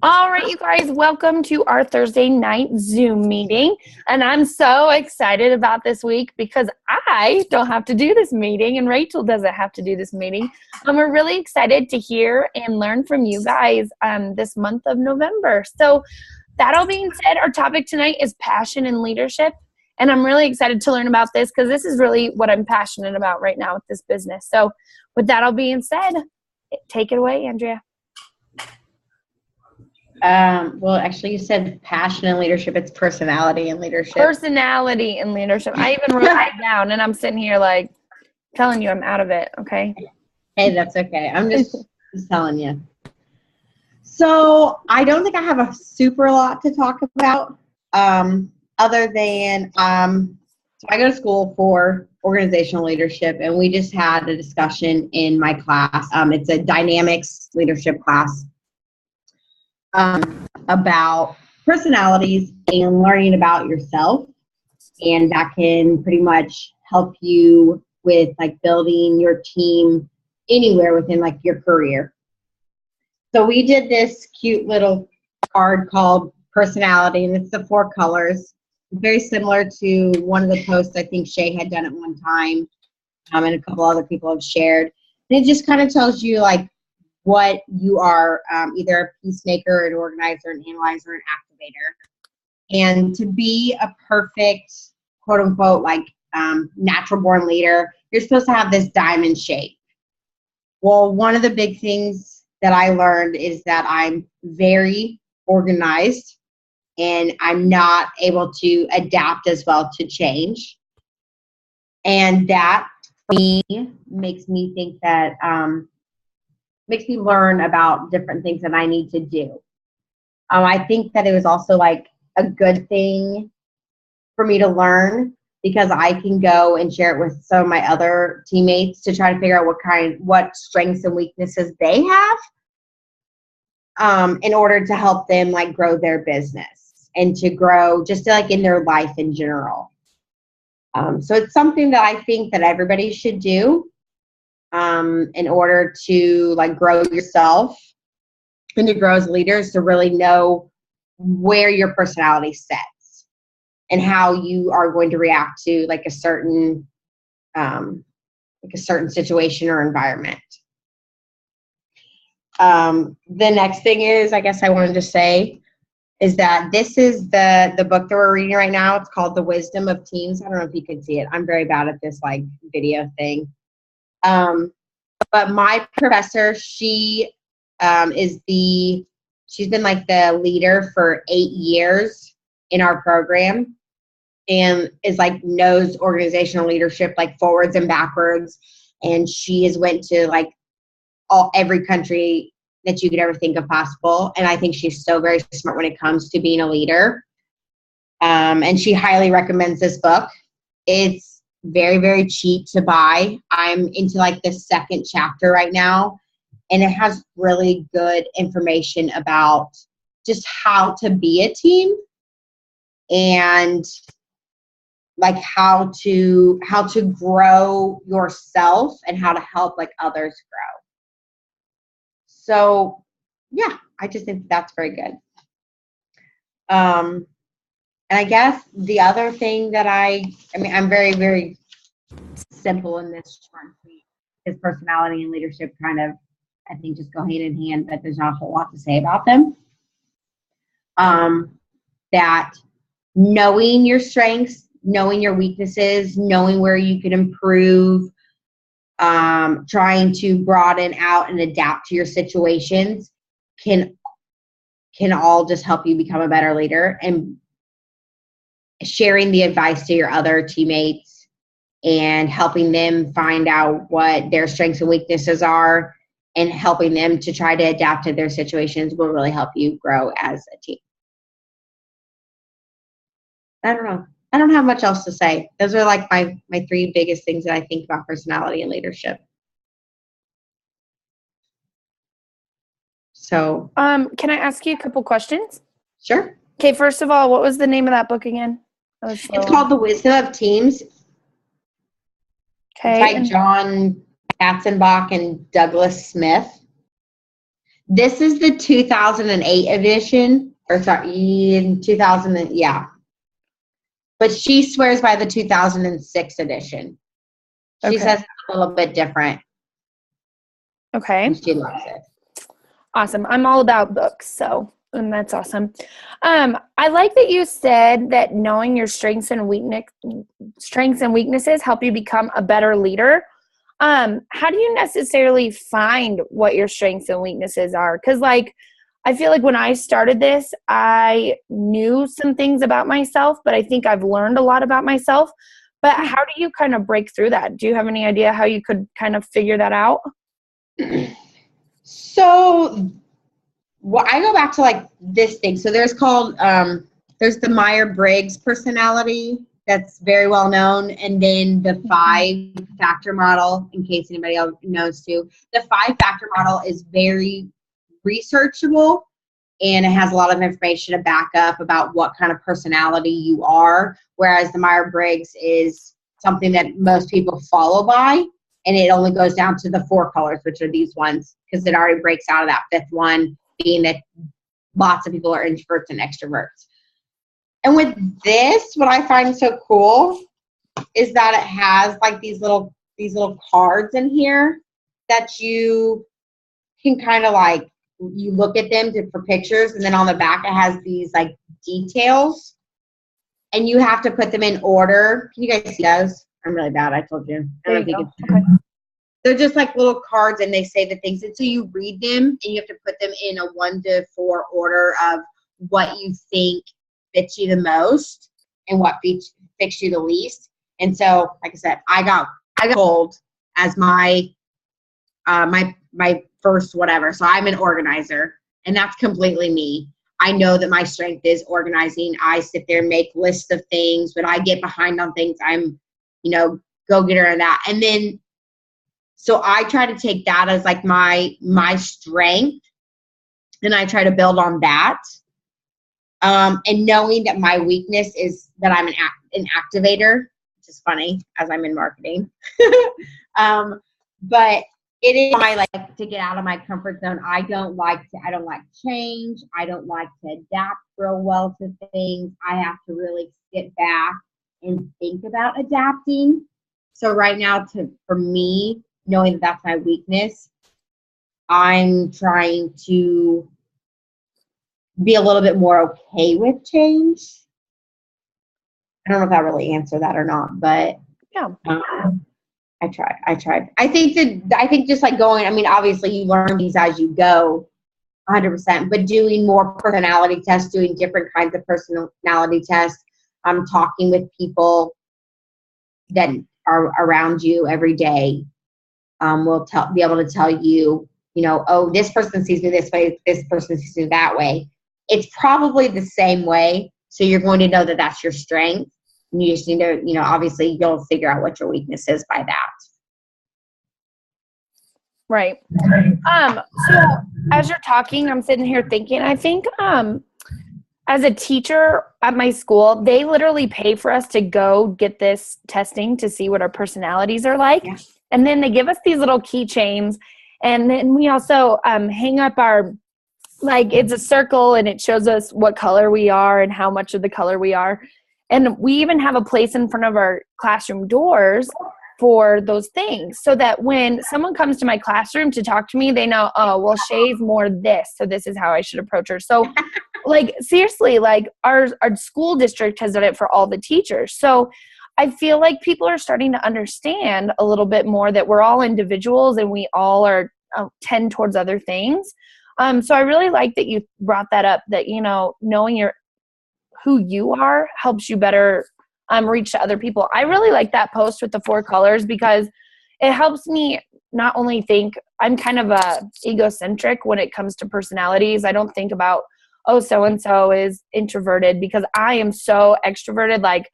All right, you guys, welcome to our Thursday night Zoom meeting. And I'm so excited about this week because I don't have to do this meeting and Rachel doesn't have to do this meeting. And we're really excited to hear and learn from you guys this month of November. So that all being said, our topic tonight is passion and leadership. And I'm really excited to learn about this because this is really what I'm passionate about right now with this business. So with that all being said, take it away, Andrea. Well, actually, you said passion and leadership. It's personality and leadership. Personality and leadership. I even wrote that down, and I'm sitting here like telling you I'm out of it, okay? Hey, that's okay. I'm just telling you. So I don't think I have a super lot to talk about other than so I go to school for organizational leadership, and we just had a discussion in my class. It's a dynamics leadership class. About personalities and learning about yourself, and that can pretty much help you with like building your team anywhere within like your career. So we did this cute little card called personality, and it's the 4 colors. Very similar to one of the posts I think Shay had done at one time, and a couple other people have shared. And it just kind of tells you like what you are, either a peacemaker, an organizer, an analyzer, an activator. And to be a perfect, quote unquote, like natural born leader, you're supposed to have this diamond shape. Well, one of the big things that I learned is that I'm very organized and I'm not able to adapt as well to change. And that, for me, makes me think that makes me learn about different things that I need to do. I think that it was also like a good thing for me to learn because I can go and share it with some of my other teammates to try to figure out what strengths and weaknesses they have in order to help them like grow their business and to grow just like in their life in general. So it's something that I think that everybody should do. In order to like grow yourself and to grow as leaders, to really know where your personality sets and how you are going to react to like a certain situation or environment. The next thing is, I guess I wanted to say is that this is the book that we're reading right now. It's called The Wisdom of Teams. I don't know if you can see it. I'm very bad at this like video thing. But my professor, she's been like the leader for 8 years in our program and is like knows organizational leadership like forwards and backwards. And she has went to like every country that you could ever think of possible. And I think she's so very smart when it comes to being a leader. And she highly recommends this book. It's very, very cheap to buy. I'm into like the 2nd chapter right now, and it has really good information about just how to be a team and like how to grow yourself and how to help like others grow. So yeah, I just think that's very good. And I guess the other thing that I'm very, very simple in this short and sweet. His personality and leadership kind of, I think, just go hand in hand, but there's not a whole lot to say about them. That knowing your strengths, knowing your weaknesses, knowing where you can improve, trying to broaden out and adapt to your situations can all just help you become a better leader. And sharing the advice to your other teammates and helping them find out what their strengths and weaknesses are and helping them to try to adapt to their situations will really help you grow as a team. I don't know. I don't have much else to say. Those are like my 3 biggest things that I think about personality and leadership. So, can I ask you a couple questions? Sure. Okay, first of all, what was the name of that book again? It's called The Wisdom of Teams. Okay. It's by John Katzenbach and Douglas Smith. This is the 2008 edition, or sorry, in 2000, yeah. But she swears by the 2006 edition. She says it's a little bit different. Okay. And she loves it. Awesome. I'm all about books, and that's awesome. I like that you said that knowing your strengths and weaknesses help you become a better leader. How do you necessarily find what your strengths and weaknesses are? Because, like, I feel like when I started this, I knew some things about myself, but I think I've learned a lot about myself. But how do you kind of break through that? Do you have any idea how you could kind of figure that out? So, well, I go back to like this thing. So there's the Myers-Briggs personality that's very well known, and then the 5-factor model, in case anybody else knows too. The 5-factor model is very researchable, and it has a lot of information to back up about what kind of personality you are, whereas the Myers-Briggs is something that most people follow by, and it only goes down to the 4 colors, which are these ones, because it already breaks out of that 5th one, being that lots of people are introverts and extroverts. And with this, what I find so cool is that it has like these little cards in here that you can kind of like, you look at them for pictures, and then on the back it has these like details, and you have to put them in order. Can you guys see those? I'm really bad. I told you. They're just like little cards, and they say the things. And so you read them, and you have to put them in a 1 to 4 order of what you think fits you the most and what fits you the least. And so, like I said, I got told as my my first whatever. So I'm an organizer, and that's completely me. I know that my strength is organizing. I sit there and make lists of things. When I get behind on things, I'm, go-getter in that. And then, so I try to take that as like my strength, and I try to build on that. And knowing that my weakness is that I'm an activator, which is funny as I'm in marketing. But it is my like to get out of my comfort zone. I don't like change. I don't like to adapt real well to things. I have to really sit back and think about adapting. So right now, for me, knowing that that's my weakness, I'm trying to be a little bit more okay with change. I don't know if I really answered that or not, but yeah. I tried. I think just like going, I mean, obviously you learn these as you go, 100%, but doing more personality tests, doing different kinds of personality tests, talking with people that are around you every day, will be able to tell you, oh, this person sees me this way, this person sees me that way. It's probably the same way, so you're going to know that that's your strength. And you just need to, obviously you'll figure out what your weakness is by that. Right. So as you're talking, I'm sitting here thinking, I think as a teacher at my school, they literally pay for us to go get this testing to see what our personalities are like. Yeah. And then they give us these little keychains. And then we also hang up our, like, it's a circle, and it shows us what color we are and how much of the color we are. And we even have a place in front of our classroom doors for those things, so that when someone comes to my classroom to talk to me, they know, oh, well, Shay's more this, so this is how I should approach her. So, like, seriously, like our school district has done it for all the teachers. So I feel like people are starting to understand a little bit more that we're all individuals and we all are tend towards other things. So I really like that you brought that up, that, knowing who you are helps you better reach to other people. I really like that post with the 4 colors, because it helps me not only think. I'm kind of egocentric when it comes to personalities. I don't think about, oh, so-and-so is introverted, because I am so extroverted. Like,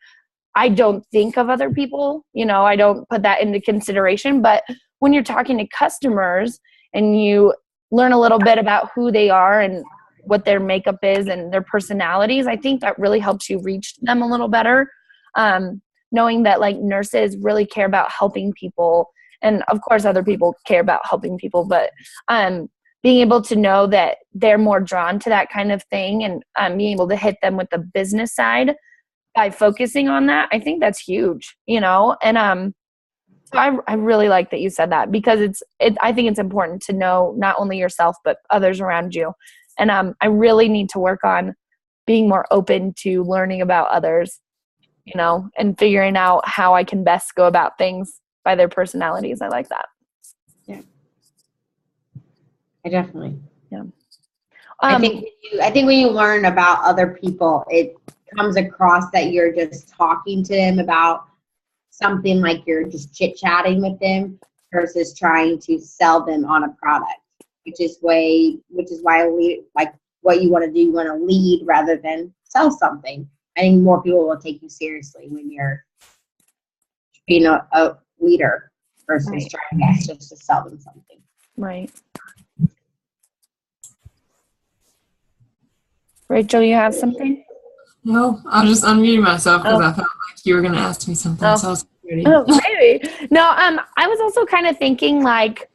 I don't think of other people, I don't put that into consideration. But when you're talking to customers and you learn a little bit about who they are and what their makeup is and their personalities, I think that really helps you reach them a little better. Knowing that, like, nurses really care about helping people, and of course other people care about helping people, but being able to know that they're more drawn to that kind of thing, and being able to hit them with the business side by focusing on that, I think that's huge, you know? And so I really like that you said that, because I think it's important to know not only yourself, but others around you. And I really need to work on being more open to learning about others, you know, and figuring out how I can best go about things by their personalities. I like that. Yeah. I definitely. Yeah. I think when you learn about other people, it comes across that you're just talking to them about something, like you're just chit-chatting with them versus trying to sell them on a product, which is why like what you want to do, you want to lead rather than sell something. I think more people will take you seriously when you're being a leader versus trying just to sell them something. Right. Rachel, you have something? No, I was just unmuting myself because I felt like you were going to ask me something. So I was ready. Maybe. No, I was also kind of thinking, like,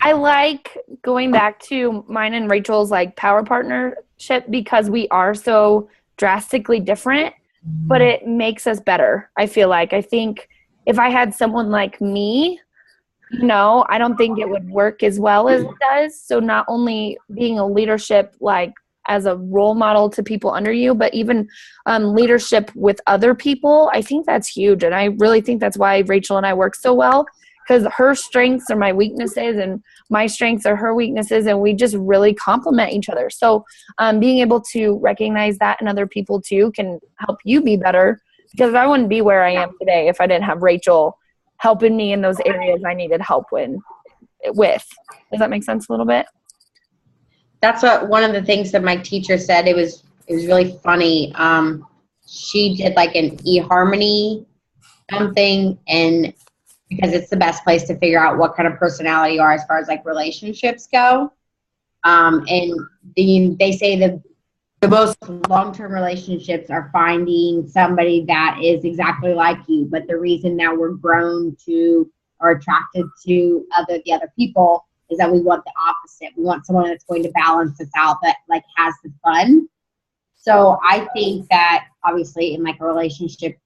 I like going back to mine and Rachel's like power partnership, because we are so drastically different, but it makes us better. I think if I had someone like me, you know, I don't think it would work as well as it does. So not only being a leadership, like as a role model to people under you, but even leadership with other people, I think that's huge. And I really think that's why Rachel and I work so well, because her strengths are my weaknesses and my strengths are her weaknesses, and we just really complement each other. So being able to recognize that in other people too can help you be better, because I wouldn't be where I am today if I didn't have Rachel helping me in those areas I needed help with. Does that make sense a little bit? That's one of the things that my teacher said. It was really funny. She did like an eHarmony thing, and because it's the best place to figure out what kind of personality you are as far as like relationships go. And they say the most long-term relationships are finding somebody that is exactly like you, but the reason that we're grown to or attracted to the other people is that we want the opposite. We want someone that's going to balance us out, that like has the fun. So I think that obviously in like a relationship,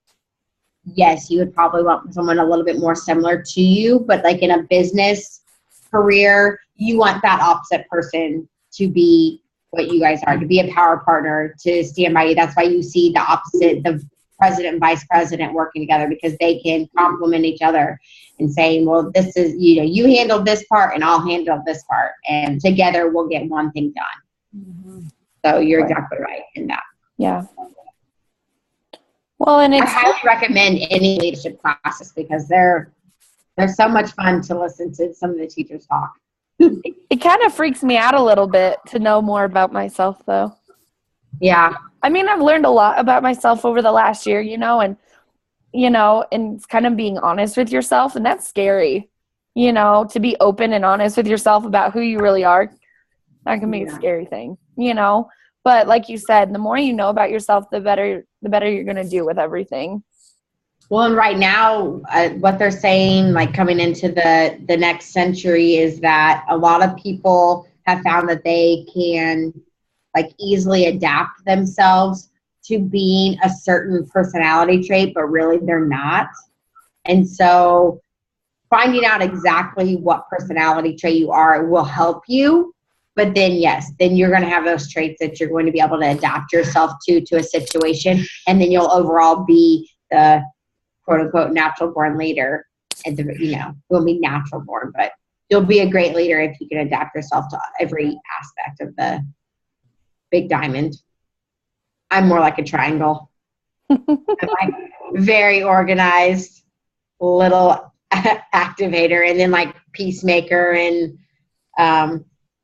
yes, you would probably want someone a little bit more similar to you, but like in a business career, you want that opposite person to be what you guys are, to be a power partner, to stand by you. That's why you see the opposite, the president and vice president working together, because they can complement each other and say, well, this is, you know, you handle this part and I'll handle this part, and together we'll get one thing done. Mm-hmm. So you're exactly right in that. Yeah. Well, and I highly recommend any leadership classes, because they're so much fun to listen to some of the teachers talk. It kind of freaks me out a little bit to know more about myself, though. Yeah. I mean, I've learned a lot about myself over the last year, and it's kind of being honest with yourself, and that's scary, to be open and honest with yourself about who you really are. That can be a scary thing, but like you said, the more you know about yourself, the better you're going to do with everything. Well, and right now, what they're saying, like coming into the next century, is that a lot of people have found that they can like easily adapt themselves to being a certain personality trait, but really they're not. And so finding out exactly what personality trait you are will help you. But then, yes, then you're going to have those traits that you're going to be able to adapt yourself to a situation. And then you'll overall be the quote unquote natural born leader. And you'll be natural born, but you'll be a great leader if you can adapt yourself to every aspect of the big diamond. I'm more like a triangle. I'm like very organized, little activator, and then like peacemaker and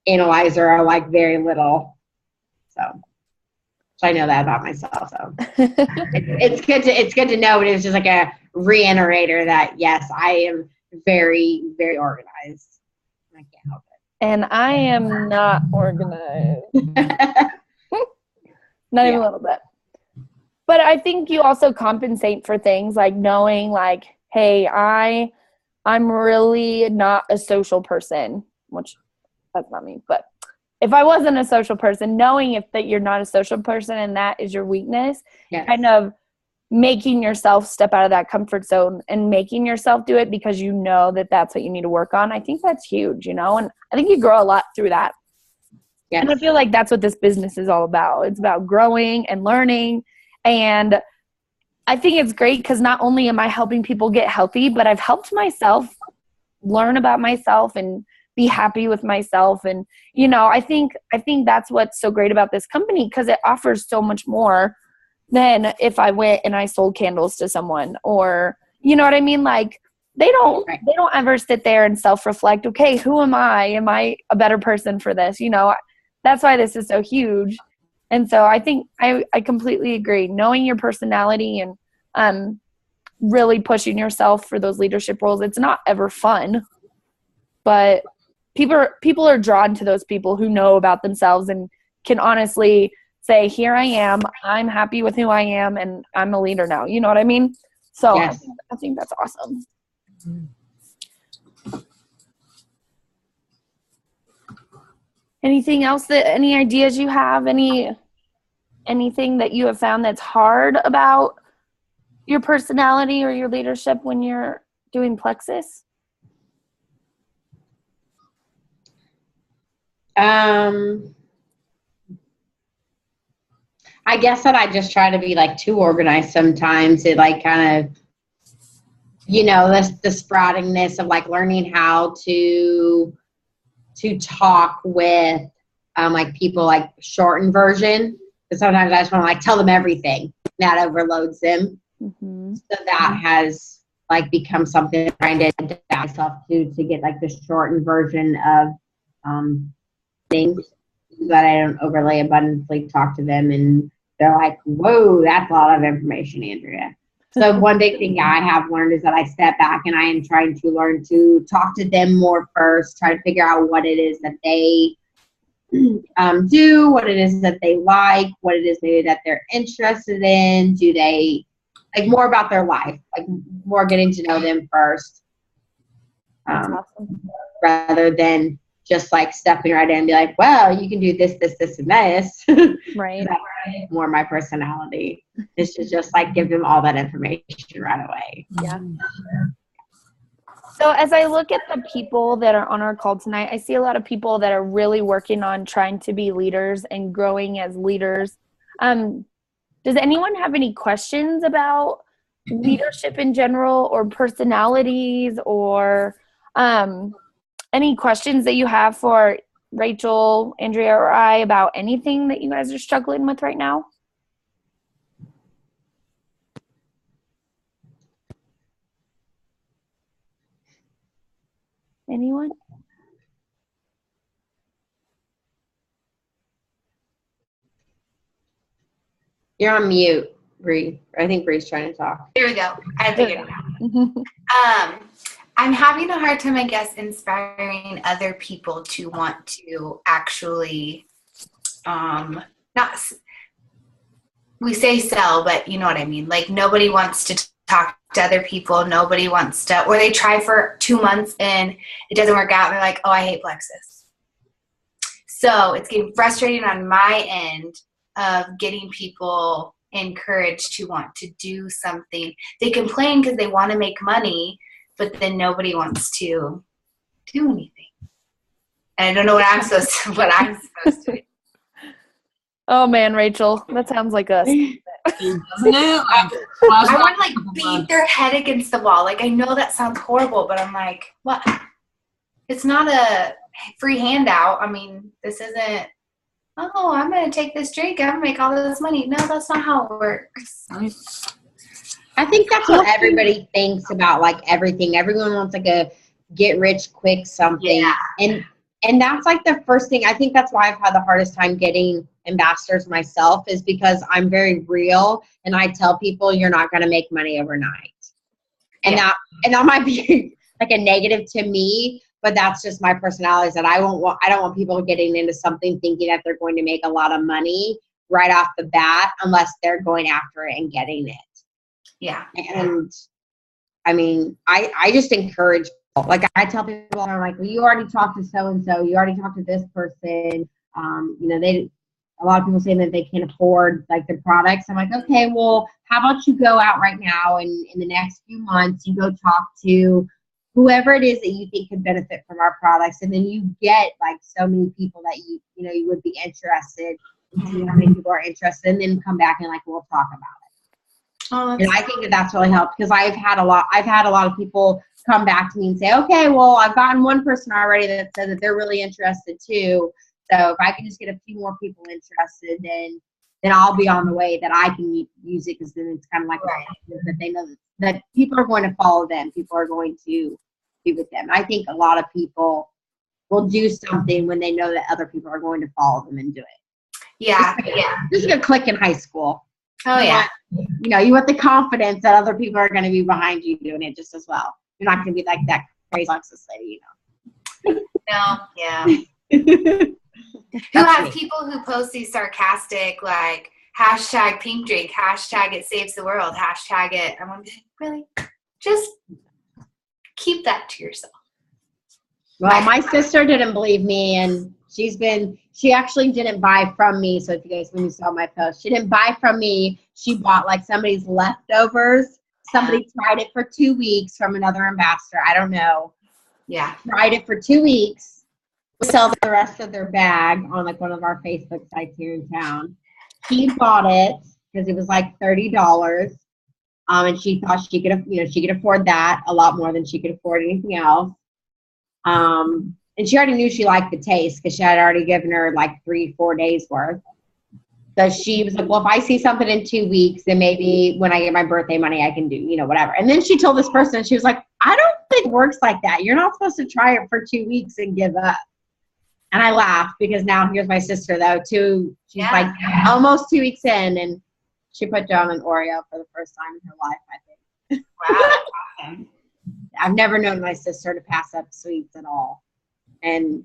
analyzer are like very little. So I know that about myself. So it's good to know, but it's just like a reiterator that yes, I am very, very organized. I can't help it. And I am not organized. Not even a little bit. But I think you also compensate for things like knowing like, hey, I'm really not a social person, which that's not me. But if I wasn't a social person, knowing that you're not a social person and that is your weakness, kind of making yourself step out of that comfort zone and making yourself do it because you know that that's what you need to work on. I think that's huge, and I think you grow a lot through that. Yes. And I feel like that's what this business is all about. It's about growing and learning. And I think it's great because not only am I helping people get healthy, but I've helped myself learn about myself and be happy with myself. And, I think that's what's so great about this company, because it offers so much more than if I went and I sold candles to someone, or, you know what I mean? Like they don't ever sit there and self-reflect. Okay, who am I? Am I a better person for this? That's why this is so huge. And so I think I completely agree. Knowing your personality and really pushing yourself for those leadership roles, it's not ever fun, but people are drawn to those people who know about themselves and can honestly say, here I am, I'm happy with who I am, and I'm a leader now. You know what I mean? So yes. I think that's awesome. Anything else any ideas you have, anything that you have found that's hard about your personality or your leadership when you're doing Plexus? I guess that I just try to be like too organized sometimes. It like kind of, the sproutingness of like learning how to talk with like people, like shortened version. But sometimes I just want to like tell them everything. That overloads them. Mm-hmm. So that has like become something I'm trying to adapt myself to get like the shortened version of things, so that I don't overly abundantly talk to them and they're like, whoa, that's a lot of information, Andrea. So one big thing I have learned is that I step back and I am trying to learn to talk to them more first, try to figure out what it is that they do, what it is that they like, what it is maybe that they're interested in. Do they like more about their life, like more getting to know them first, rather than just like stepping right in and be like, well, you can do this, this, this, and this. Right. That's more my personality, is to just like give them all that information right away. Yeah. So as I look at the people that are on our call tonight, I see a lot of people that are really working on trying to be leaders and growing as leaders. Does anyone have any questions about leadership in general, or personalities, or any questions that you have for Rachel, Andrea, or I about anything that you guys are struggling with right now? Anyone? You're on mute, Bree. I think Bree's trying to talk. There we go. I figured it out. I'm having a hard time, I guess, inspiring other people to want to actually, we say sell, but you know what I mean. Like nobody wants to talk to other people. Nobody wants to, or they try for 2 months and it doesn't work out. And they're like, oh, I hate Plexus. So it's getting frustrating on my end of getting people encouraged to want to do something. They complain because they want to make money, but then nobody wants to do anything. And I don't know what I'm supposed to do. Oh man, Rachel, that sounds like us. I want to like beat their head against the wall. Like I know that sounds horrible, but I'm like, what? It's not a free handout. I mean, this isn't, oh, I'm going to take this drink. I'm going to make all of this money. No, that's not how it works. I think that's what everybody thinks about, like everything. Everyone wants like a get rich quick something. Yeah. And that's like the first thing. I think that's why I've had the hardest time getting ambassadors myself, is because I'm very real and I tell people you're not going to make money overnight. And that might be like a negative to me, but that's just my personality, is that I don't want people getting into something thinking that they're going to make a lot of money right off the bat unless they're going after it and getting it. Yeah. And I mean, I just encourage Like I tell people, I'm like, well, you already talked to so-and-so, you already talked to this person. A lot of people say that they can't afford like the products. I'm like, okay, well, how about you go out right now and in the next few months, you go talk to whoever it is that you think could benefit from our products. And then you get like so many people that you would be interested and see how many people are interested, and then come back and like, we'll talk about it. Oh, and I think that that's really helped, because I've had a lot of people come back to me and say, okay, well, I've gotten one person already that said that they're really interested too. So if I can just get a few more people interested, then I'll be on the way that I can use it, because then it's kind of like that they know that people are going to follow them. People are going to be with them. I think a lot of people will do something when they know that other people are going to follow them and do it. Yeah. Just like a click in high school. Oh, yeah. You want the confidence that other people are going to be behind you doing it just as well. You're not going to be like that crazy Alexis lady, No, yeah. Who has people who post these sarcastic, like, hashtag pink drink, hashtag it saves the world, hashtag it. I'm like, really? Just keep that to yourself. Well, my sister didn't believe me, and she actually didn't buy from me. So if you guys, when you saw my post, she didn't buy from me. She bought like somebody's leftovers. Somebody tried it for 2 weeks from another ambassador. I don't know. Yeah. Tried it for 2 weeks. Sell the rest of their bag on like one of our Facebook sites here in town. She bought it because it was like $30. And she thought she could afford that a lot more than she could afford anything else. And she already knew she liked the taste, because she had already given her like 3-4 days worth. So she was like, well, if I see something in 2 weeks, then maybe when I get my birthday money, I can do, whatever. And then she told this person, she was like, I don't think it works like that. You're not supposed to try it for 2 weeks and give up. And I laughed, because now here's my sister though too. She's like almost 2 weeks in, and she put down an Oreo for the first time in her life, I think. Wow. I've never known my sister to pass up sweets at all. And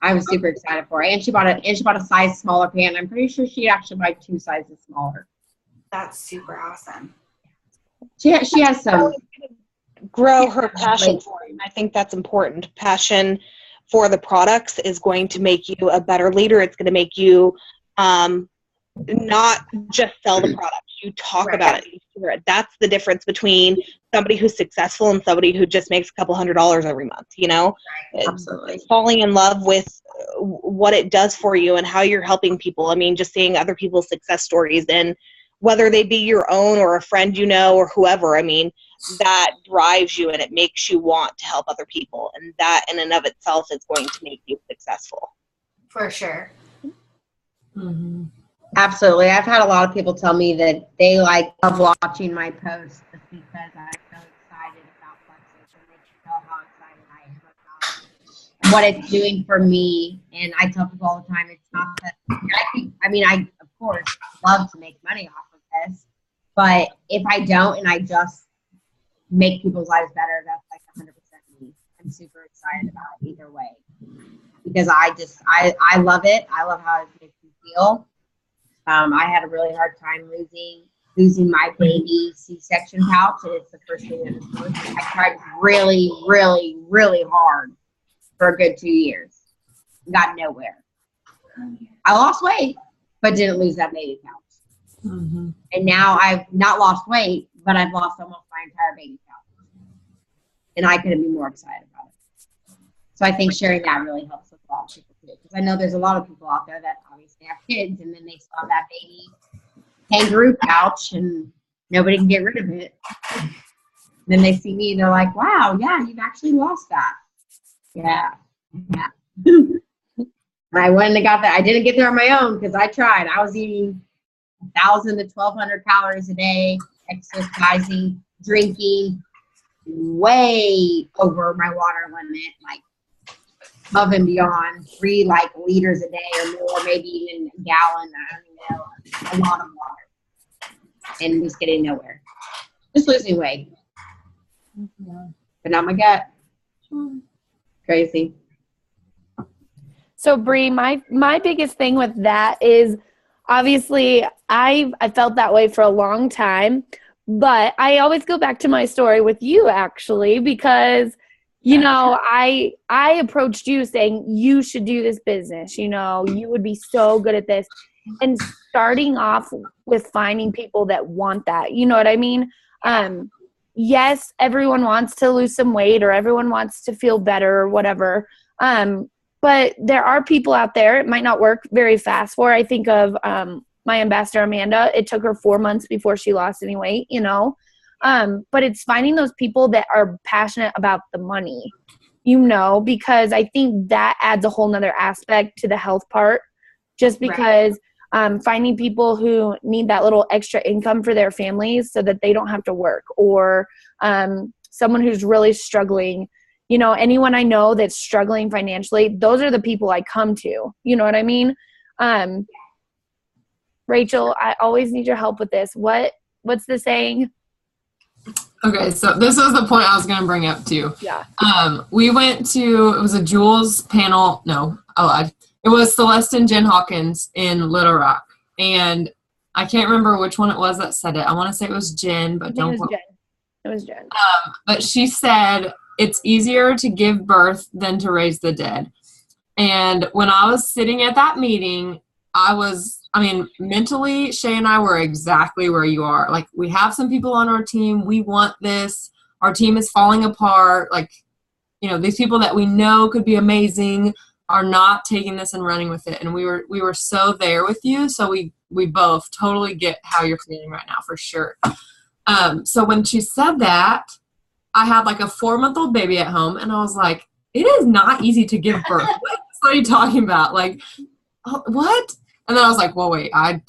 I was super excited for her. And she bought a size smaller pan. I'm pretty sure she actually bought 2 sizes smaller. That's super awesome. She has some. Grow her passion for it. I think that's important. Passion for the products is going to make you a better leader. It's going to make you not just sell the product. You talk about it. You share it. That's the difference between somebody who's successful and somebody who just makes a couple $100 every month, Absolutely. Falling in love with what it does for you and how you're helping people. I mean, just seeing other people's success stories, and whether they be your own or a friend or whoever, I mean, that drives you and it makes you want to help other people. And that in and of itself is going to make you successful. For sure. Mm-hmm. Absolutely. I've had a lot of people tell me that they love watching my posts just because I'm so excited about Plexus, and they can tell how excited I am about what it's doing for me. And I tell people all the time, it's not that I of course love to make money off of this, but if I don't and I just make people's lives better, that's like 100% me. I'm super excited about it either way, because I love it. I love how it makes me feel. I had a really hard time losing my baby C-section pouch, and it's the first thing that was going. I tried really, really, really hard for a good 2 years. Got nowhere. I lost weight, but didn't lose that baby pouch. Mm-hmm. And now I've not lost weight, but I've lost almost my entire baby pouch. And I couldn't be more excited about it. So I think sharing that really helps with a lot of people too. Because I know there's a lot of people out there that obviously have kids, and then they still have that baby kangaroo pouch and nobody can get rid of it. And then they see me and they're like, wow, yeah, you've actually lost that. Yeah. I went and got that. I didn't get there on my own because I tried. I was eating 1,000 to 1,200 calories a day, exercising, drinking way over my water limit, like above and beyond 3 liters a day or more, maybe even a gallon. I don't even know, a lot of water, and just getting nowhere. Just losing weight, but not my gut. Crazy. So Bree, my biggest thing with that is obviously I felt that way for a long time, But I always go back to my story with you, actually, because, you know, I approached you saying you should do this business. You know, you would be so good at this. And starting off with finding people that want that. You know what I mean? Yes, everyone wants to lose some weight or everyone wants to feel better or whatever. But there are people out there it might not work very fast for. I think of my ambassador, Amanda. It took her 4 months before she lost any weight, you know. But it's finding those people that are passionate about the money, you know, because I think that adds a whole nother aspect to the health part, just because finding people who need that little extra income for their families so that they don't have to work, or someone who's really struggling, you know, anyone I know that's struggling financially, those are the people I come to, you know what I mean? Rachel, I always need your help with this. What's the saying? Okay, so this was the point I was going to bring up too. Yeah. We went to, it was a Jules panel. No, I lied. It was Celeste and Jen Hawkins in Little Rock. And I can't remember which one it was that said it. I want to say it was Jen, but don't. It was Jen. But she said, it's easier to give birth than to raise the dead. And when I was sitting at that meeting, mentally, Shay and I were exactly where you are. Like, we have some people on our team. We want this. Our team is falling apart. Like, you know, these people that we know could be amazing are not taking this and running with it. And we were so there with you. So we both totally get how you're feeling right now, for sure. So when she said that, I had like a 4-month-old baby at home, and I was like, it is not easy to give birth. What are you talking about? Like, what? And then I was like, well, wait, I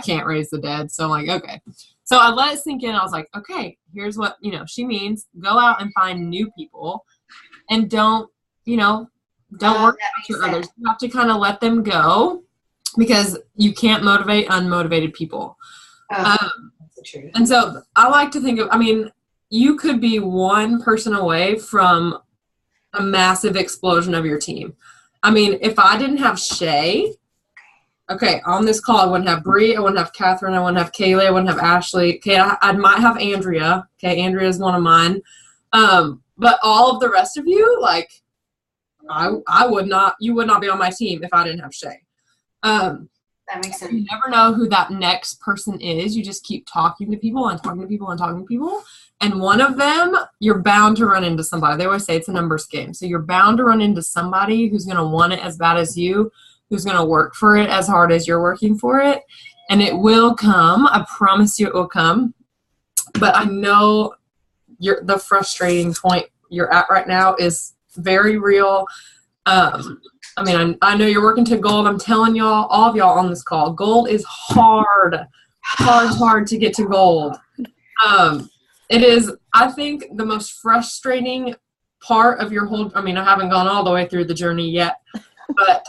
can't raise the dead. So I'm like, okay. So I let it sink in. I was like, okay, here's what, you know, she means. Go out and find new people, and don't work for others. You have to kind of let them go, because you can't motivate unmotivated people. That's the truth. And so I like to think of, you could be one person away from a massive explosion of your team. If I didn't have Shay, okay, on this call, I wouldn't have Bree, I wouldn't have Catherine, I wouldn't have Kaylee, I wouldn't have Ashley. Okay, I might have Andrea. Okay, Andrea is one of mine. But all of the rest of you, like, you would not be on my team if I didn't have Shay. That makes sense. You never know who that next person is. You just keep talking to people and talking to people and talking to people. And one of them, you're bound to run into somebody. They always say it's a numbers game. So you're bound to run into somebody who's going to want it as bad as you, who's going to work for it as hard as you're working for it. And it will come. I promise you it will come. But I know the frustrating point you're at right now is very real. I know you're working to gold. I'm telling y'all, all of y'all on this call, gold is hard to get to gold. It is, I think, the most frustrating part of your whole, I haven't gone all the way through the journey yet, but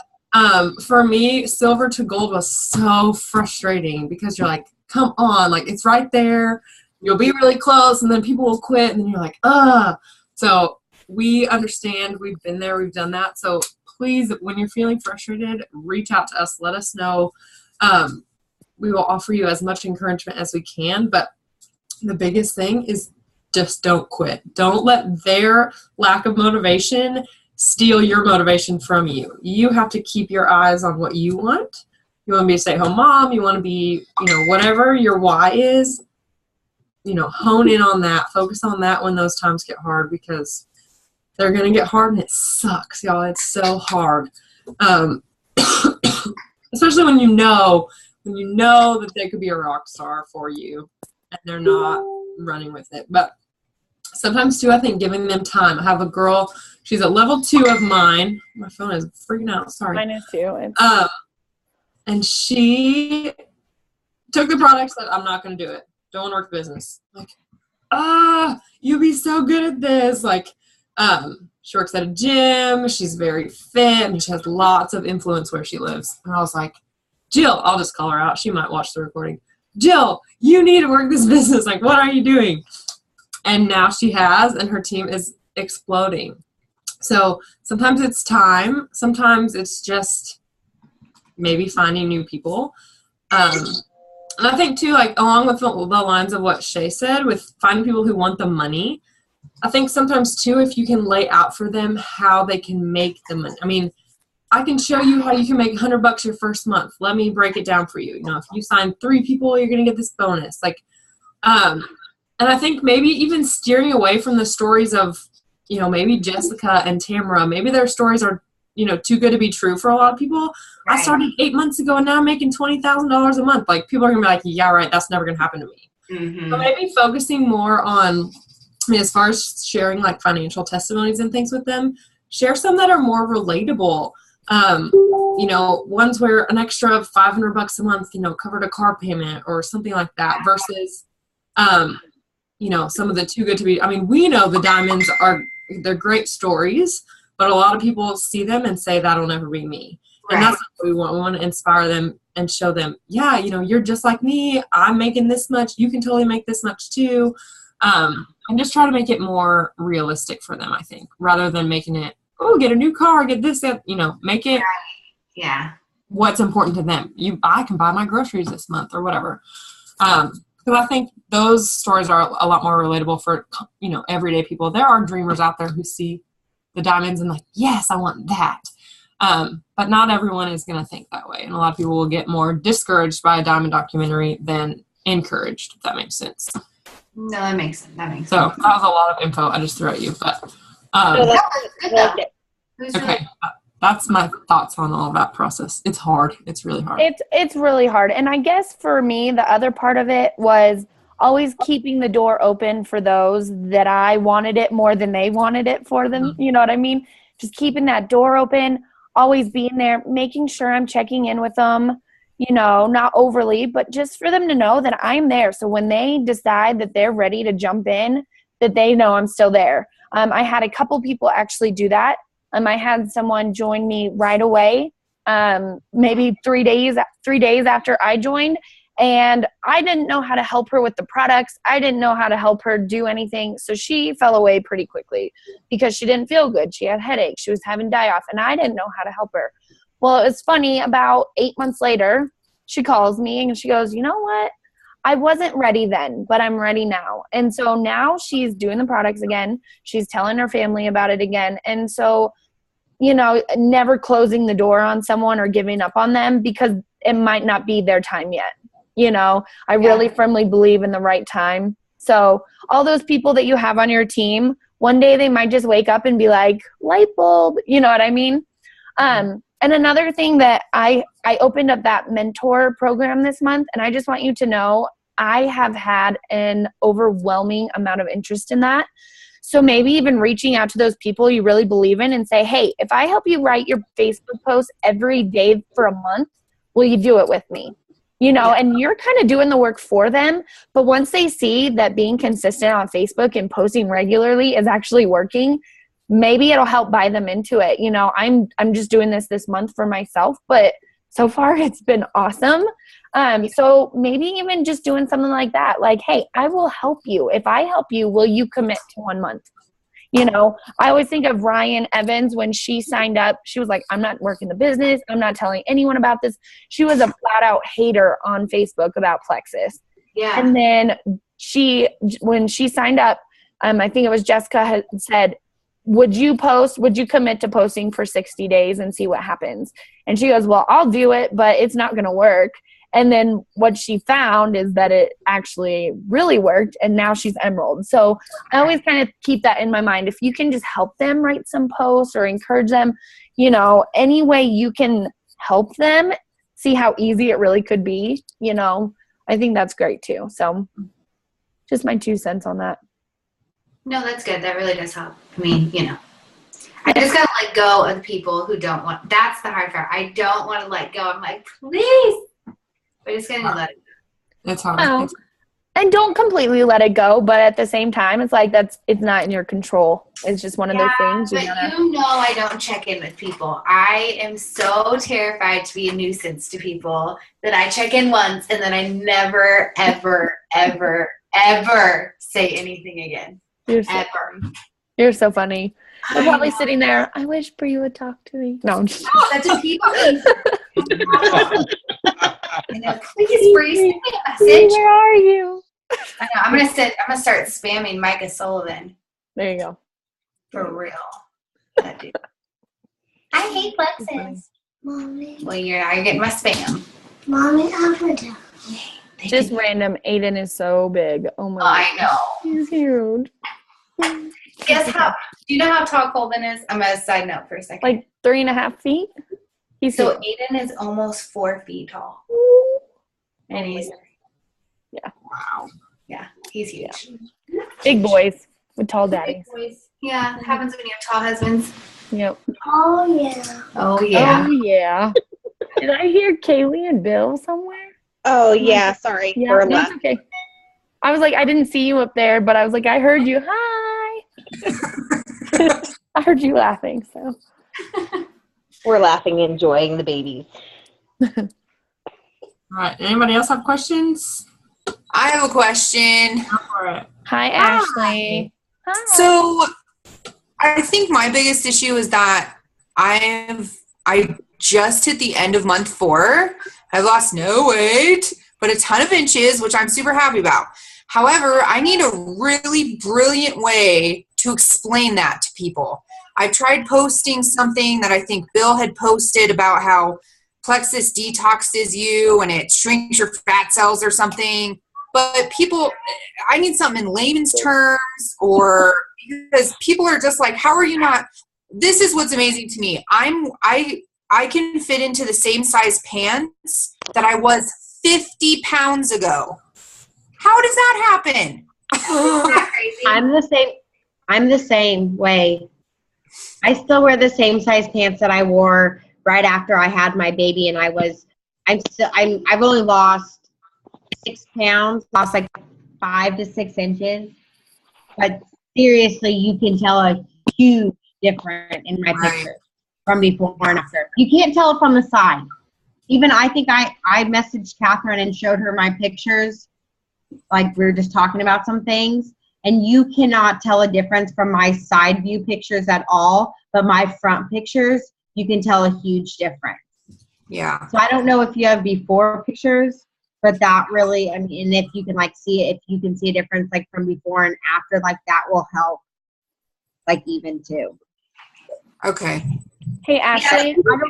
for me, silver to gold was so frustrating, because you're like, come on, like, it's right there. You'll be really close, and then people will quit, and then you're like, So we understand. We've been there. We've done that. So please, when you're feeling frustrated, reach out to us. Let us know. We will offer you as much encouragement as we can. But the biggest thing is just don't quit. Don't let their lack of motivation steal your motivation from you. You have to keep your eyes on what you want. You want to be a stay-at-home mom. You want to be, whatever your why is, hone in on that. Focus on that when those times get hard, because they're going to get hard, and it sucks, y'all. It's so hard. Especially when you know that they could be a rock star for you, and they're not running with it. But sometimes, too, I think giving them time. I have a girl, she's at level 2 of mine. My phone is freaking out. Sorry. Mine is too. And she took the product, said, I'm not going to do it. Don't want to work business. Like, you'll be so good at this. Like, she works at a gym. She's very fit, and she has lots of influence where she lives. And I was like, Jill, I'll just call her out. She might watch the recording. Jill, you need to work this business. Like, what are you doing? And now she has, and her team is exploding. So sometimes it's time. Sometimes it's just maybe finding new people. And I think too, like along with the lines of what Shay said, with finding people who want the money, I think sometimes too, if you can lay out for them how they can make the money. I mean, I can show you how you can make $100 your first month. Let me break it down for you. You know, if you sign 3 people, you're going to get this bonus. Like, and I think maybe even steering away from the stories of, you know, maybe Jessica and Tamara, maybe their stories are, you know, too good to be true for a lot of people. Right. I started 8 months ago and now I'm making $20,000 a month. Like, people are going to be like, yeah, right, that's never going to happen to me. Mm-hmm. But maybe focusing more on, I mean, as far as sharing like financial testimonies and things with them, share some that are more relatable. You know, ones where an extra $500 a month, you know, covered a car payment or something like that versus, you know, some of the too good to be. I mean, we know the diamonds they're great stories, but a lot of people see them and say, that'll never be me. Right. And that's what we want. We want to inspire them and show them, yeah, you know, you're just like me. I'm making this much. You can totally make this much too. And just try to make it more realistic for them, I think, rather than making it, oh, get a new car, get this, that, you know, make it what's important to them. I can buy my groceries this month or whatever. Because I think those stories are a lot more relatable for, you know, everyday people. There are dreamers out there who see the diamonds and like, yes, I want that. But not everyone is going to think that way. And a lot of people will get more discouraged by a diamond documentary than encouraged, if that makes sense. No, that makes sense. So that was a lot of info I just threw at you, but that was good though. Okay, that's my thoughts on all of that process. It's hard. It's really hard. It's really hard. And I guess for me, the other part of it was always keeping the door open for those that I wanted it more than they wanted it for them. Mm-hmm. You know what I mean? Just keeping that door open, always being there, making sure I'm checking in with them. You know, not overly, but just for them to know that I'm there. So when they decide that they're ready to jump in, that they know I'm still there. I had a couple people actually do that. I had someone join me right away, maybe 3 days after I joined. And I didn't know how to help her with the products. I didn't know how to help her do anything. So she fell away pretty quickly because she didn't feel good. She had headaches. She was having die-off. And I didn't know how to help her. Well, it was funny, about 8 months later, she calls me and she goes, you know what? I wasn't ready then, but I'm ready now. And so now she's doing the products again. She's telling her family about it again. And so, you know, never closing the door on someone or giving up on them because it might not be their time yet. You know, I really firmly believe in the right time. So all those people that you have on your team, one day they might just wake up and be like, light bulb, you know what I mean? And another thing that I opened up that mentor program this month, and I just want you to know I have had an overwhelming amount of interest in that. So maybe even reaching out to those people you really believe in and say, hey, if I help you write your Facebook post every day for a month, will you do it with me? You know, and you're kind of doing the work for them. But once they see that being consistent on Facebook and posting regularly is actually working, maybe it'll help buy them into it. You know, I'm just doing this month for myself, but so far it's been awesome. So maybe even just doing something like that, like, hey, I will help you. If I help you, will you commit to 1 month? You know, I always think of Ryan Evans when she signed up. She was like, I'm not working the business. I'm not telling anyone about this. She was a flat out hater on Facebook about Plexus. Yeah. And then when she signed up, I think it was Jessica had said, would you commit to posting for 60 days and see what happens? And she goes, well, I'll do it, but it's not going to work. And then what she found is that it actually really worked, and now she's Emerald. So I always kind of keep that in my mind. If you can just help them write some posts or encourage them, you know, any way you can help them see how easy it really could be, you know, I think that's great too. So just my 2 cents on that. No, that's good. That really does help. I mean, you know, I just got to let go of the people who don't want, that's the hard part. I don't want to let go. I'm like, please. We're just going to let it go. It's hard. Oh. And don't completely let it go, but at the same time, it's like it's not in your control. It's just one of those things. But you know I don't check in with people. I am so terrified to be a nuisance to people that I check in once and then I never, ever, ever, ever say anything again. You're so funny. I'm probably sitting there, I wish Brie would talk to me. No, I'm just that's what people know. Please, Bree, send me a message. Where are you? I know. I'm gonna start spamming Micah Sullivan. There you go. For real. That dude. I hate Lexus. Mommy. Well, you're getting my spam. Mommy, Alfredo. Just random. Aiden is so big. Oh my god. I know. He's huge. Guess how? Do you know how tall Colton is? I'm gonna side note for a second. Like 3.5 feet? He's So huge. Aiden is almost 4 feet tall, and he's Wow. he's huge. Big boys with tall daddies. Yeah, happens when you have tall husbands. Yep. Oh, yeah. Oh yeah. Oh yeah. Did I hear Kaylee and Bill somewhere? Oh, yeah, sorry. Yeah, We're no, left. it's okay. I was like, I didn't see you up there, but I was like, I heard you. Hi. I heard you laughing. So We're laughing, enjoying the babies. All right. Anybody else have questions? I have a question. Go for it. hi, Ashley. Hi. So I think my biggest issue is that I just hit the end of month 4. I've lost no weight, but a ton of inches, which I'm super happy about. However, I need a really brilliant way to explain that to people. I tried posting something that I think Bill had posted about how Plexus detoxes you and it shrinks your fat cells or something. But people, I need something in layman's terms, or because people are just like, how are you not? This is what's amazing to me. I can fit into the same size pants that I was 50 pounds ago. How does that happen? Isn't that crazy? I'm the same way. I still wear the same size pants that I wore right after I had my baby, and I've only lost 6 pounds, lost like 5 to 6 inches. But seriously, you can tell a huge difference in my Right. pictures from before and after. You can't tell it from the side. Even I think I messaged Catherine and showed her my pictures, like we were just talking about some things, and you cannot tell a difference from my side view pictures at all, but my front pictures, you can tell a huge difference. Yeah. So I don't know if you have before pictures, but that really, I mean, and if you can like see it, if you can see a difference like from before and after, like that will help, like even too. Okay. Hey, Ashley. I'm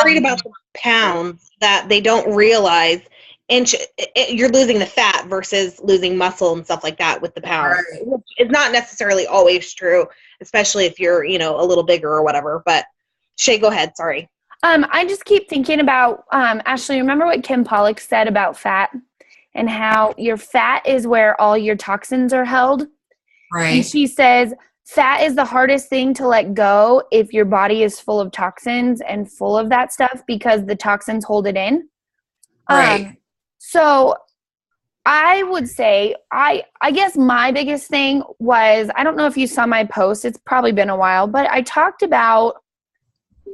worried about the pounds that they don't realize. You're losing the fat versus losing muscle and stuff like that with the pounds. Right. Which is not necessarily always true, especially if you're, a little bigger or whatever. But Shay, go ahead. Sorry. I just keep thinking about, Ashley, remember what Kim Pollak said about fat and how your fat is where all your toxins are held? And Right. she says, fat is the hardest thing to let go if your body is full of toxins and full of that stuff because the toxins hold it in. Right. So I would say, I guess my biggest thing was, I don't know if you saw my post, it's probably been a while, but I talked about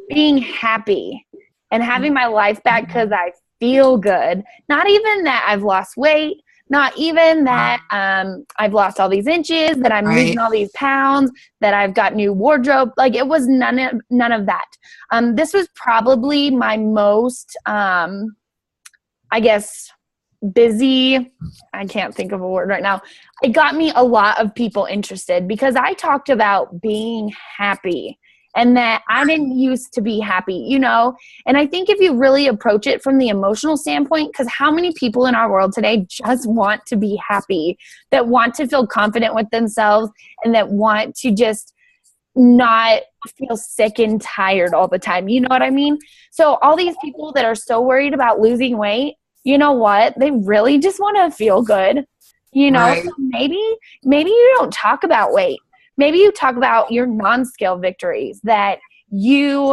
being happy and having my life back because I feel good. Not even that I've lost weight, not even that I've lost all these inches, that I'm losing all these pounds, that I've got new wardrobe. Like it was none of that. This was probably my most, I guess, busy. I can't think of a word right now. It got me a lot of people interested because I talked about being happy and that I didn't used to be happy, And I think if you really approach it from the emotional standpoint, because how many people in our world today just want to be happy, that want to feel confident with themselves and that want to just not feel sick and tired all the time. You know what I mean? So all these people that are so worried about losing weight, you know what? They really just want to feel good. Right. So maybe you don't talk about weight. Maybe you talk about your non-scale victories, that you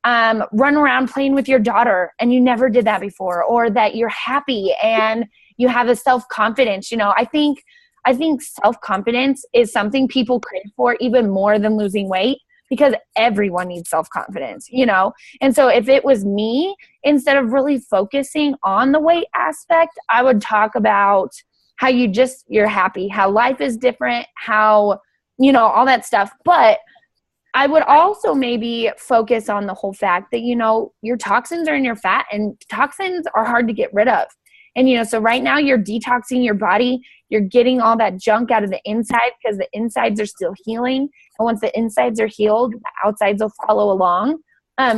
run around playing with your daughter and you never did that before, or that you're happy and you have a self-confidence. I think self-confidence is something people crave for even more than losing weight, because everyone needs self-confidence, And so if it was me, instead of really focusing on the weight aspect, I would talk about how you're happy, how life is different, how, all that stuff. But I would also maybe focus on the whole fact that, your toxins are in your fat, and toxins are hard to get rid of. And, so right now you're detoxing your body. You're getting all that junk out of the inside because the insides are still healing. And once the insides are healed, the outsides will follow along.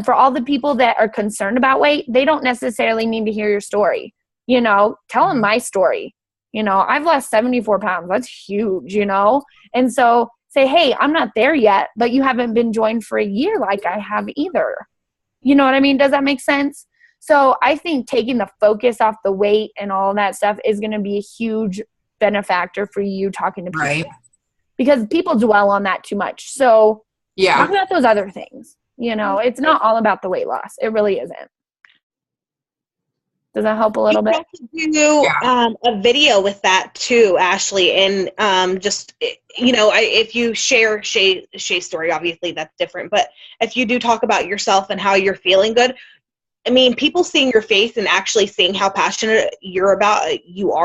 For all the people that are concerned about weight, they don't necessarily need to hear your story. Tell them my story. I've lost 74 pounds. That's huge, And so say, hey, I'm not there yet, but you haven't been joined for a year like I have either. You know what I mean? Does that make sense? So I think taking the focus off the weight and all that stuff is going to be a huge benefactor for you talking to people. Right. Because people dwell on that too much. So talk Yeah. about those other things. It's not all about the weight loss. It really isn't. Does that help a little bit? You do a video with that too, Ashley, and if you share Shay's story, obviously that's different. But if you do talk about yourself and how you're feeling good, I mean, people seeing your face and actually seeing how passionate you are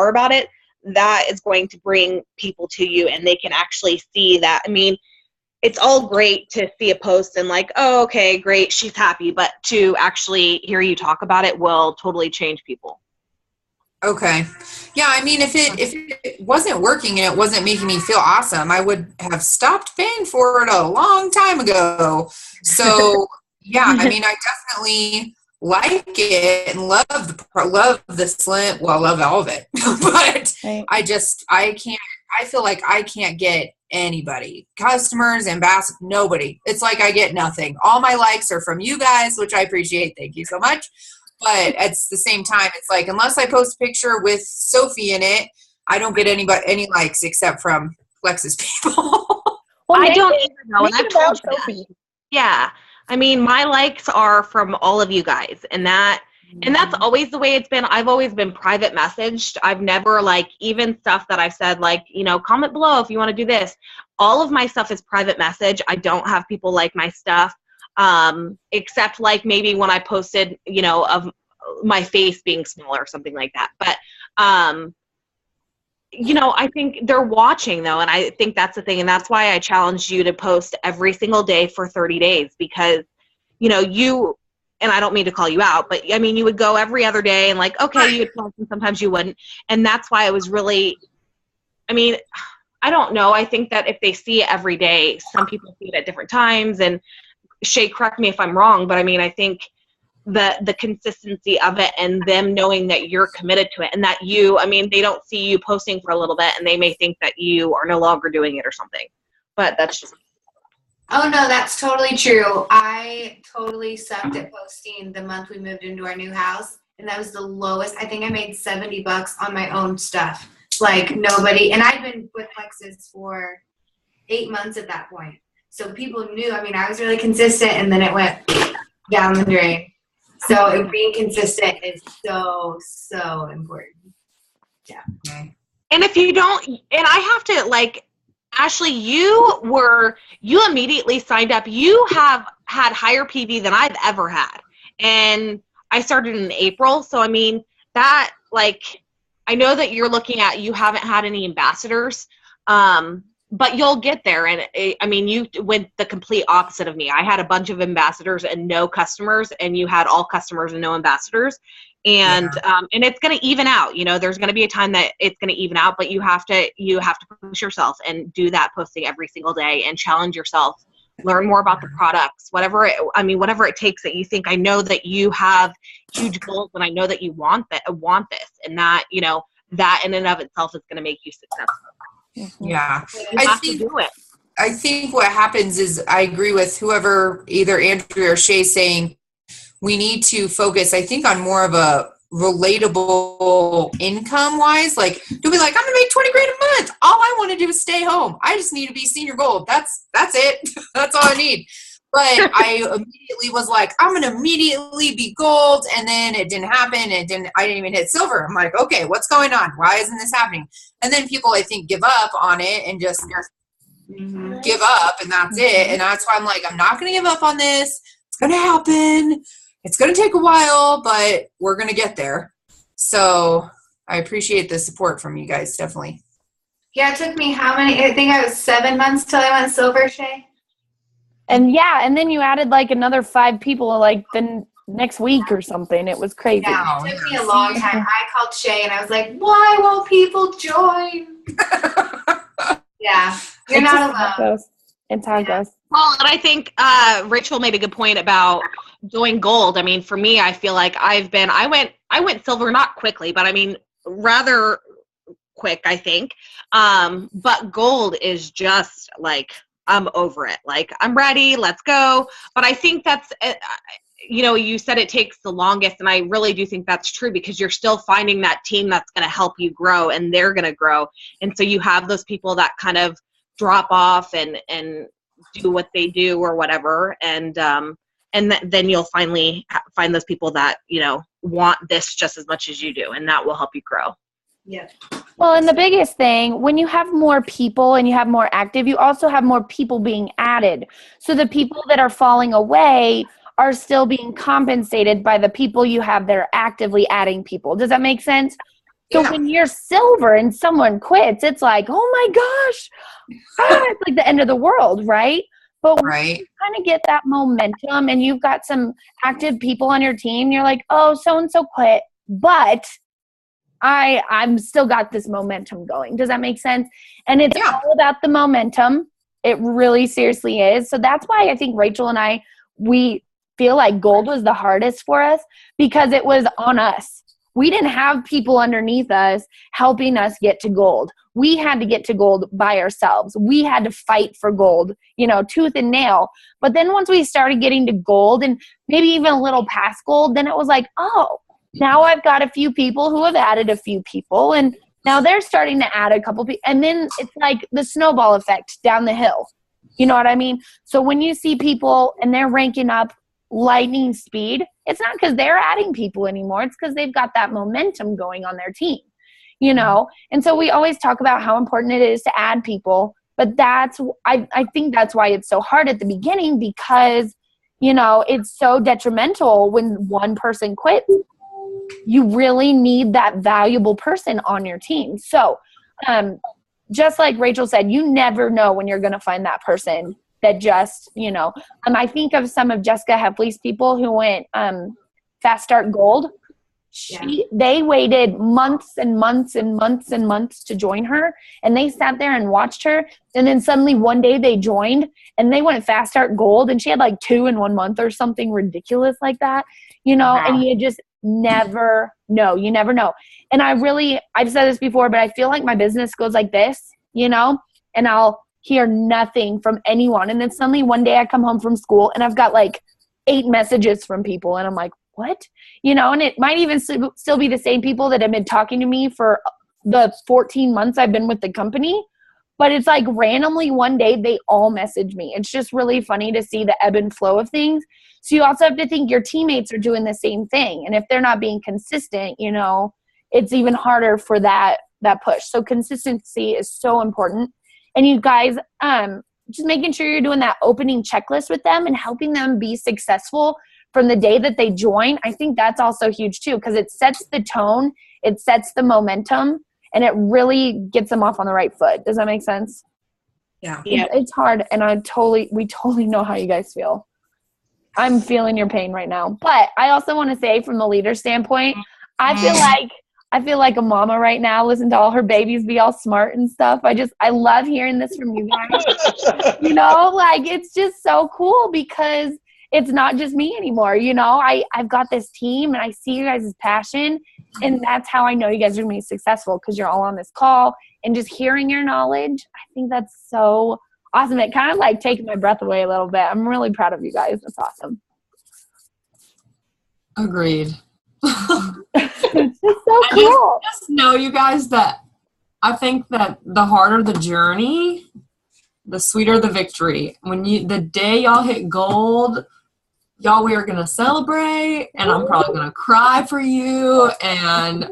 about it, that is going to bring people to you, and they can actually see that. I mean, it's all great to see a post and like, oh, okay, great, she's happy. But to actually hear you talk about it will totally change people. Okay. Yeah, I mean, if it wasn't working and it wasn't making me feel awesome, I would have stopped paying for it a long time ago. So, yeah, I mean, I definitely like it and love the slim. Well, love all of it, but Right. I feel like I can't get anybody, customers, ambassadors, nobody. It's like I get nothing. All my likes are from you guys, which I appreciate. Thank you so much. But at the same time, it's like, unless I post a picture with Sophie in it, I don't get any likes except from Lex's people. Well, I don't even know, and make I've it about told you that. Sophie. Yeah. I mean, my likes are from all of you guys, and that's always the way it's been. I've always been private messaged. I've never, even stuff that I've said, comment below if you want to do this. All of my stuff is private message. I don't have people like my stuff, except maybe when I posted, of my face being smaller or something like that. But, I think they're watching, though, and I think that's the thing, and that's why I challenged you to post every single day for 30 days, because, you, and I don't mean to call you out, but, I mean, you would go every other day and, okay, you would post, and sometimes you wouldn't, and that's why I was really, I mean, I don't know, I think that if they see it every day, some people see it at different times, and Shay, correct me if I'm wrong, but, I mean, I think the consistency of it and them knowing that you're committed to it and that they don't see you posting for a little bit and they may think that you are no longer doing it or something. But that's just. Oh, no, that's totally true. I totally sucked at posting the month we moved into our new house. And that was the lowest. I think I made $70 on my own stuff. Nobody. And I'd been with Lexus for 8 months at that point. So people knew. I mean, I was really consistent and then it went down the drain. So being consistent is so, so important. Yeah. Okay. And if you don't, and I have to, Ashley, you immediately signed up. You have had higher PV than I've ever had. And I started in April. So, I mean, that, I know that you're looking at, you haven't had any ambassadors. But you'll get there. And I mean, you went the complete opposite of me. I had a bunch of ambassadors and no customers, and you had all customers and no ambassadors. And and it's going to even out. There's going to be a time that it's going to even out, but you have to push yourself and do that posting every single day and challenge yourself. Learn more about the products, whatever it takes that you think. I know that you have huge goals, and I know that you want this, and that that in and of itself is going to make you successful. Yeah. I think what happens is I agree with whoever, either Andrea or Shay, saying we need to focus, I think, on more of a relatable income wise. Don't be like, I'm gonna make 20 grand a month. All I want to do is stay home. I just need to be senior gold. That's it. That's all I need. But I immediately was like, I'm going to immediately be gold. And then it didn't happen. I didn't even hit silver. I'm like, okay, what's going on? Why isn't this happening? And then people, I think, give up on it and just give up, and that's it. And that's why I'm like, I'm not going to give up on this. It's going to happen. It's going to take a while, but we're going to get there. So I appreciate the support from you guys, definitely. Yeah, it took me how many? I think I was 7 months till I went silver, Shay. And and then you added like another 5 people like the next week or something. It was crazy. Yeah, it took me a long time. I called Shay and I was like, why won't people join? Yeah, you're It's not just how it alone. goes. It's how it goes. Well, and I think Rachel made a good point about going gold. I mean, for me, I feel like I went silver, not quickly, but I mean, rather quick, I think. But gold is just like, I'm over it. Like, I'm ready, let's go. But I think that's, you said it takes the longest, and I really do think that's true, because you're still finding that team that's going to help you grow, and they're going to grow. And so you have those people that kind of drop off and do what they do or whatever. And then you'll finally find those people that, want this just as much as you do, and that will help you grow. Yeah. Well, and the biggest thing, when you have more people and you have more active, you also have more people being added. So the people that are falling away are still being compensated by the people you have that are actively adding people. Does that make sense? So when you're silver and someone quits, it's like, oh my gosh, it's like the end of the world, right? But when you kind of get that momentum and you've got some active people on your team, you're like, oh, so-and-so quit, but I'm still got this momentum going. Does that make sense? And it's all about the momentum. It really seriously is. So that's why I think Rachel and I, we feel like gold was the hardest for us, because it was on us. We didn't have people underneath us helping us get to gold. We had to get to gold by ourselves. We had to fight for gold, tooth and nail. But then once we started getting to gold and maybe even a little past gold, then it was like, oh, now I've got a few people who have added a few people, and now they're starting to add a couple people. And then it's like the snowball effect down the hill. You know what I mean? So when you see people and they're ranking up lightning speed, it's not because they're adding people anymore. It's because they've got that momentum going on their team, And so we always talk about how important it is to add people. But I think that's why it's so hard at the beginning, because, it's so detrimental when one person quits. You really need that valuable person on your team. So just like Rachel said, you never know when you're going to find that person that just, I think of some of Jessica Heffley's people who went Fast Start Gold. They waited months and months and months and months to join her, and they sat there and watched her. And then suddenly one day they joined and they went Fast Start Gold, and she had like 2 in 1 month or something ridiculous like that, and you just never know. You never know. And I've said this before, but I feel like my business goes like this, and I'll hear nothing from anyone. And then suddenly one day I come home from school and I've got like 8 messages from people, and I'm like, what? And it might even still be the same people that have been talking to me for the 14 months I've been with the company. But it's like randomly one day they all message me. It's just really funny to see the ebb and flow of things. So you also have to think your teammates are doing the same thing. And if they're not being consistent, it's even harder for that push. So consistency is so important. And you guys, just making sure you're doing that opening checklist with them and helping them be successful from the day that they join. I think that's also huge too, because it sets the tone, it sets the momentum, and it really gets them off on the right foot. Does that make sense? Yeah. It's hard, and we totally know how you guys feel. I'm feeling your pain right now. But I also want to say, from the leader standpoint, I feel like a mama right now. Listen to all her babies be all smart and stuff. I love hearing this from you guys. It's just so cool, because it's not just me anymore. I've got this team, and I see you guys' passion, and that's how I know you guys are going to be successful, because you're all on this call and just hearing your knowledge. I think that's so awesome. It kind of like taking my breath away a little bit. I'm really proud of you guys. That's awesome. Agreed. It's just so cool. Just know, you guys, that I think that the harder the journey, the sweeter the victory. The day y'all hit gold, y'all, we are going to celebrate, and I'm probably going to cry for you. And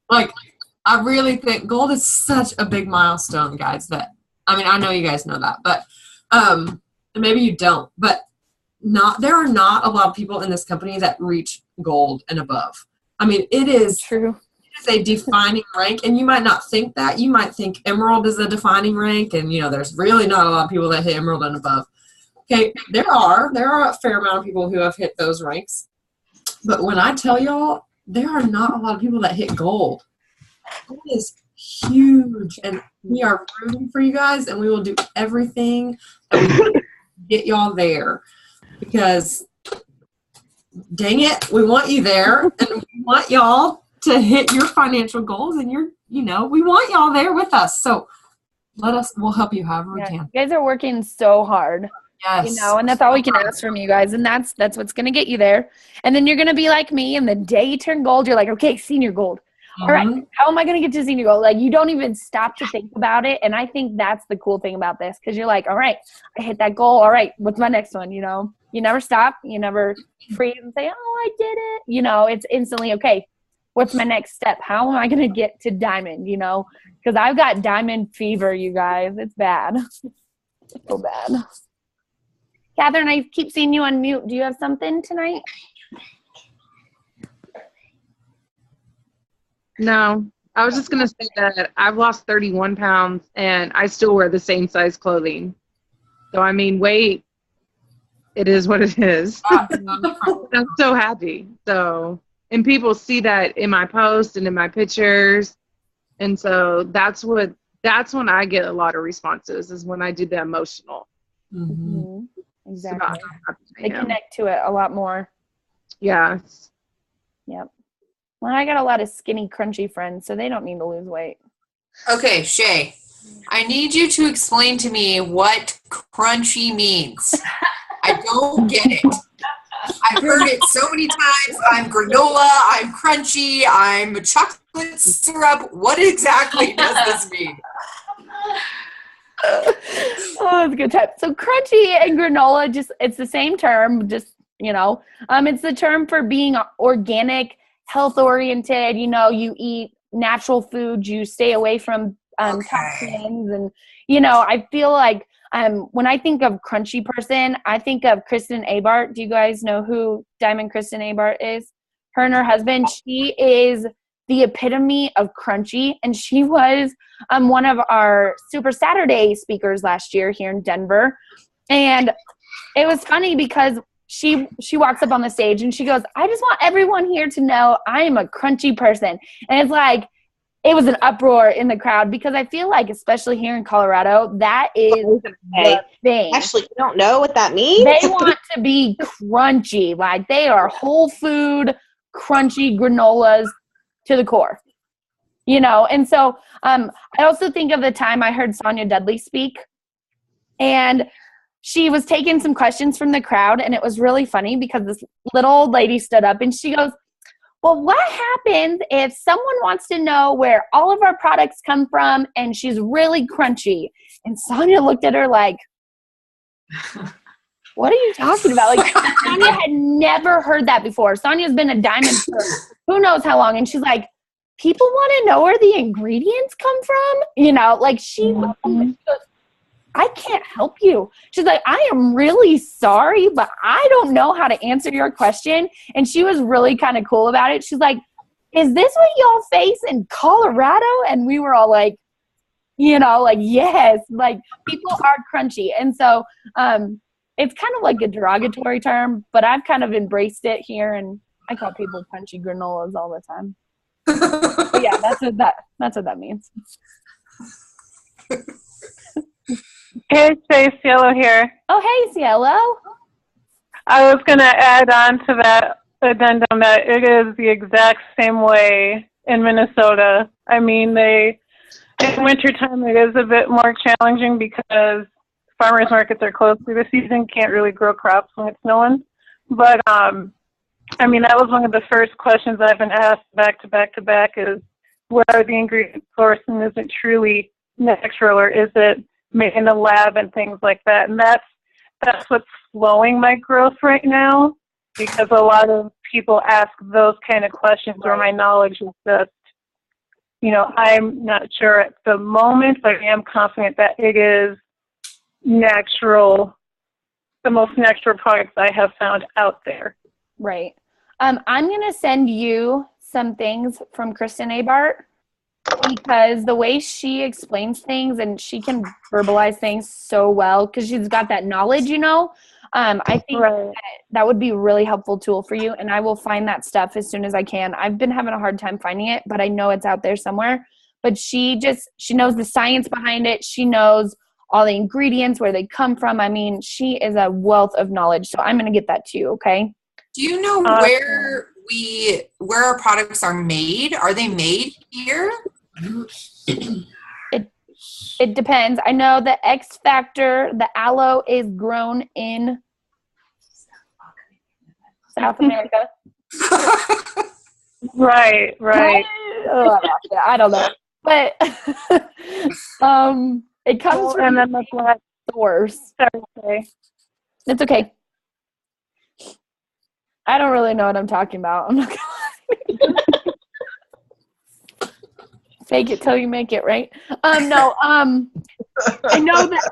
I really think gold is such a big milestone, guys, that, I know you guys know that, but maybe you don't, but there are not a lot of people in this company that reach gold and above. It is true. It is a defining rank, and you might not think that. You might think emerald is a defining rank, and there's really not a lot of people that hit emerald and above. Okay, there are a fair amount of people who have hit those ranks. But when I tell y'all, there are not a lot of people that hit gold. It is huge. And we are rooting for you guys, and we will do everything that we can to get y'all there. Because, dang it, we want you there, and we want y'all to hit your financial goals, and we want y'all there with us. So we'll help you however we can. You guys are working so hard. Yes. And that's all we can ask from you guys. And that's what's going to get you there. And then you're going to be like me. And the day you turn gold, you're like, okay, senior gold. All right, how am I going to get to senior gold? Like, you don't even stop to think about it. And I think that's the cool thing about this. Because you're like, all right, I hit that goal. All right, what's my next one? You never stop. You never freeze and say, oh, I did it. It's instantly, okay, what's my next step? How am I going to get to diamond? Because I've got diamond fever, you guys. It's bad. It's so bad. Catherine, I keep seeing you on mute. Do you have something tonight? No. I was just going to say that I've lost 31 pounds and I still wear the same size clothing. So, weight, it is what it is. I'm so happy. So, and people see that in my posts and in my pictures. And so that's when I get a lot of responses, is when I do the emotional. Mm-hmm. Exactly. They connect to it a lot more. Yeah. Yep. Well, I got a lot of skinny, crunchy friends, so they don't need to lose weight. Okay, Shay, I need you to explain to me what crunchy means. I don't get it. I've heard it so many times. I'm granola, I'm crunchy, I'm chocolate syrup. What exactly does this mean? Oh, it's a good time. So crunchy and granola, it's the same term, it's the term for being organic, health oriented. You eat natural food, you stay away from toxins, and I feel like when I think of crunchy person, I think of Kristen Abart. Do you guys know who Diamond Kristen Abart is? Her and her husband. She is the epitome of crunchy, and she was one of our Super Saturday speakers last year here in Denver. And it was funny because she walks up on the stage and she goes, I just want everyone here to know I am a crunchy person. And it's like, it was an uproar in the crowd, because I feel like, especially here in Colorado, that is the thing. Actually, you don't know what that means? They want to be crunchy. Like, they are whole food, crunchy granolas to the core. And so I also think of the time I heard Sonia Dudley speak, and she was taking some questions from the crowd, and it was really funny because this little old lady stood up and she goes, well, what happens if someone wants to know where all of our products come from and she's really crunchy? And Sonia looked at her like, what are you talking about? Like, Sonia had never heard that before. Sonia's been a diamond for who knows how long. And she's like, people want to know where the ingredients come from? Like, she goes, I can't help you. She's like, I am really sorry, but I don't know how to answer your question. And she was really kind of cool about it. She's like, is this what y'all face in Colorado? And we were all like, yes, like, people are crunchy. And so it's kind of like a derogatory term, but I've kind of embraced it here, and I call people crunchy granolas all the time. But yeah, that's what that means. Hey, Shay, Cielo here. Oh, hey, Cielo. I was going to add on to that addendum that it is the exact same way in Minnesota. In wintertime, it is a bit more challenging because farmers markets are closed through the season, can't really grow crops when it's snowing. But, that was one of the first questions I've been asked back to back to back is, where are the ingredients sourced, and is it truly natural, or is it made in a lab and things like that? And that's what's slowing my growth right now, because a lot of people ask those kind of questions where my knowledge is just, I'm not sure at the moment, but I am confident that it is natural, the most natural products I have found out there. Right. I'm going to send you some things from Kristen Abart. because the way she explains things and she can verbalize things so well because she's got that knowledge, you know. I think that would be a really helpful tool for you, and I will find that stuff as soon as I can. I've been having a hard time finding it, but I know it's out there somewhere. But she knows the science behind it. She knows all the ingredients, where they come from. I mean, she is a wealth of knowledge. So I'm going to get that to you, okay? Do you know where our products are made? Are they made here? It depends. I know the X Factor, the aloe is grown in South America. Right. I don't know. But it comes from and then the black source. Thursday. It's okay. I don't really know what I'm talking about. I'm not gonna fake it till you make it, right? I know that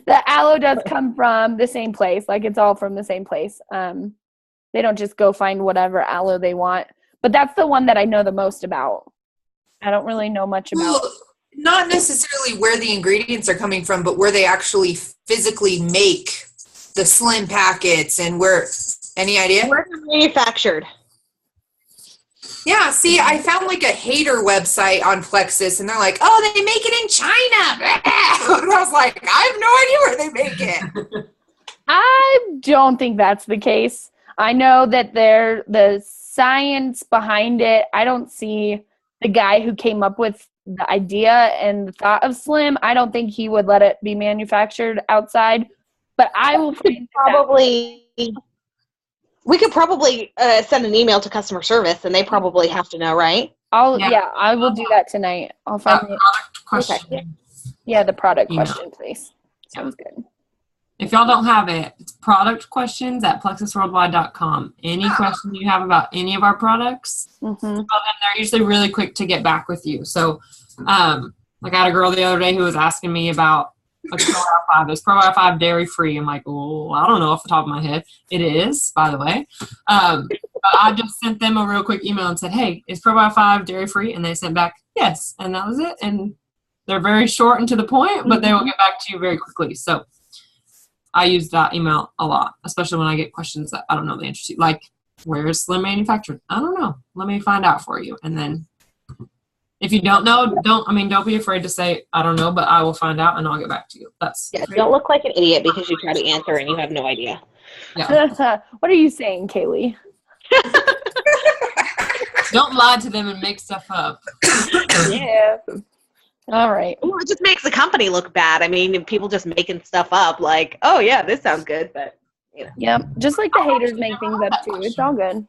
the aloe does come from the same place. Like, it's all from the same place. They don't just go find whatever aloe they want. But that's the one that I know the most about. I don't really know much about. Well, not necessarily where the ingredients are coming from, but where they actually physically make the slim packets and where. Any idea? Where they're manufactured. Yeah, see, I found like a hater website on Plexus, and they're like, oh, they make it in China. And I was like, I have no idea where they make it. I don't think that's the case. I know that the science behind it, I don't see the guy who came up with the idea and the thought of Slim. I don't think he would let it be manufactured outside. But I will We could probably send an email to customer service, and they probably have to know, right? I will do that tonight. I'll find the product question. Okay. Yeah, the product Email. question, please. Sounds good. If y'all don't have it, it's productquestions@plexusworldwide.com. Any question you have about any of our products, they're usually really quick to get back with you. So, like, I had a girl the other day who was asking me about like Probiotic 5. Is Probiotic 5 dairy free? I'm like, well, I don't know off the top of my head. It is, by the way. But I just sent them a real quick email and said, hey, is Probiotic 5 dairy free? And they sent back, yes. And that was it. And they're very short and to the point, but they will get back to you very quickly. So I use that email a lot, especially when I get questions that I don't know the answer to. Like, where is Slim manufactured? I don't know. Let me find out for you. And then if you don't know, don't be afraid to say, I don't know, but I will find out and I'll get back to you. Don't look like an idiot because you try to answer and you have no idea. Yeah. What are you saying, Kaylee? Don't lie to them and make stuff up. Yeah. All right. Well, it just makes the company look bad. I mean, people just making stuff up like, oh, yeah, this sounds good, but, you know. Yep. Just like the haters make things up, too. It's all good.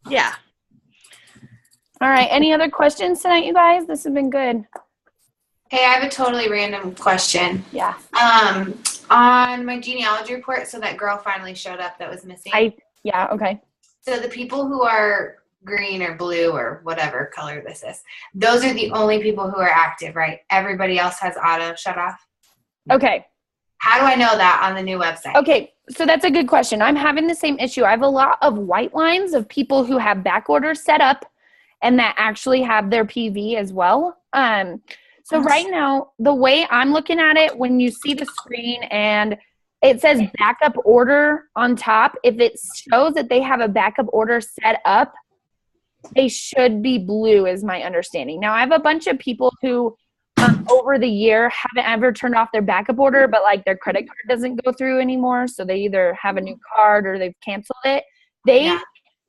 Yeah. All right. Any other questions tonight, you guys? This has been good. Hey, I have a totally random question. Yeah. On my genealogy report, so that girl finally showed up that was missing. Okay. So the people who are green or blue or whatever color this is, those are the only people who are active, right? Everybody else has auto shut off. Okay. How do I know that on the new website? Okay, so that's a good question. I'm having the same issue. I have a lot of white lines of people who have back orders set up and that actually have their PV as well. So right now, the way I'm looking at it, when you see the screen and it says backup order on top, if it shows that they have a backup order set up, they should be blue is my understanding. Now, I have a bunch of people who over the year haven't ever turned off their backup order, but like their credit card doesn't go through anymore. So they either have a new card or they've canceled it.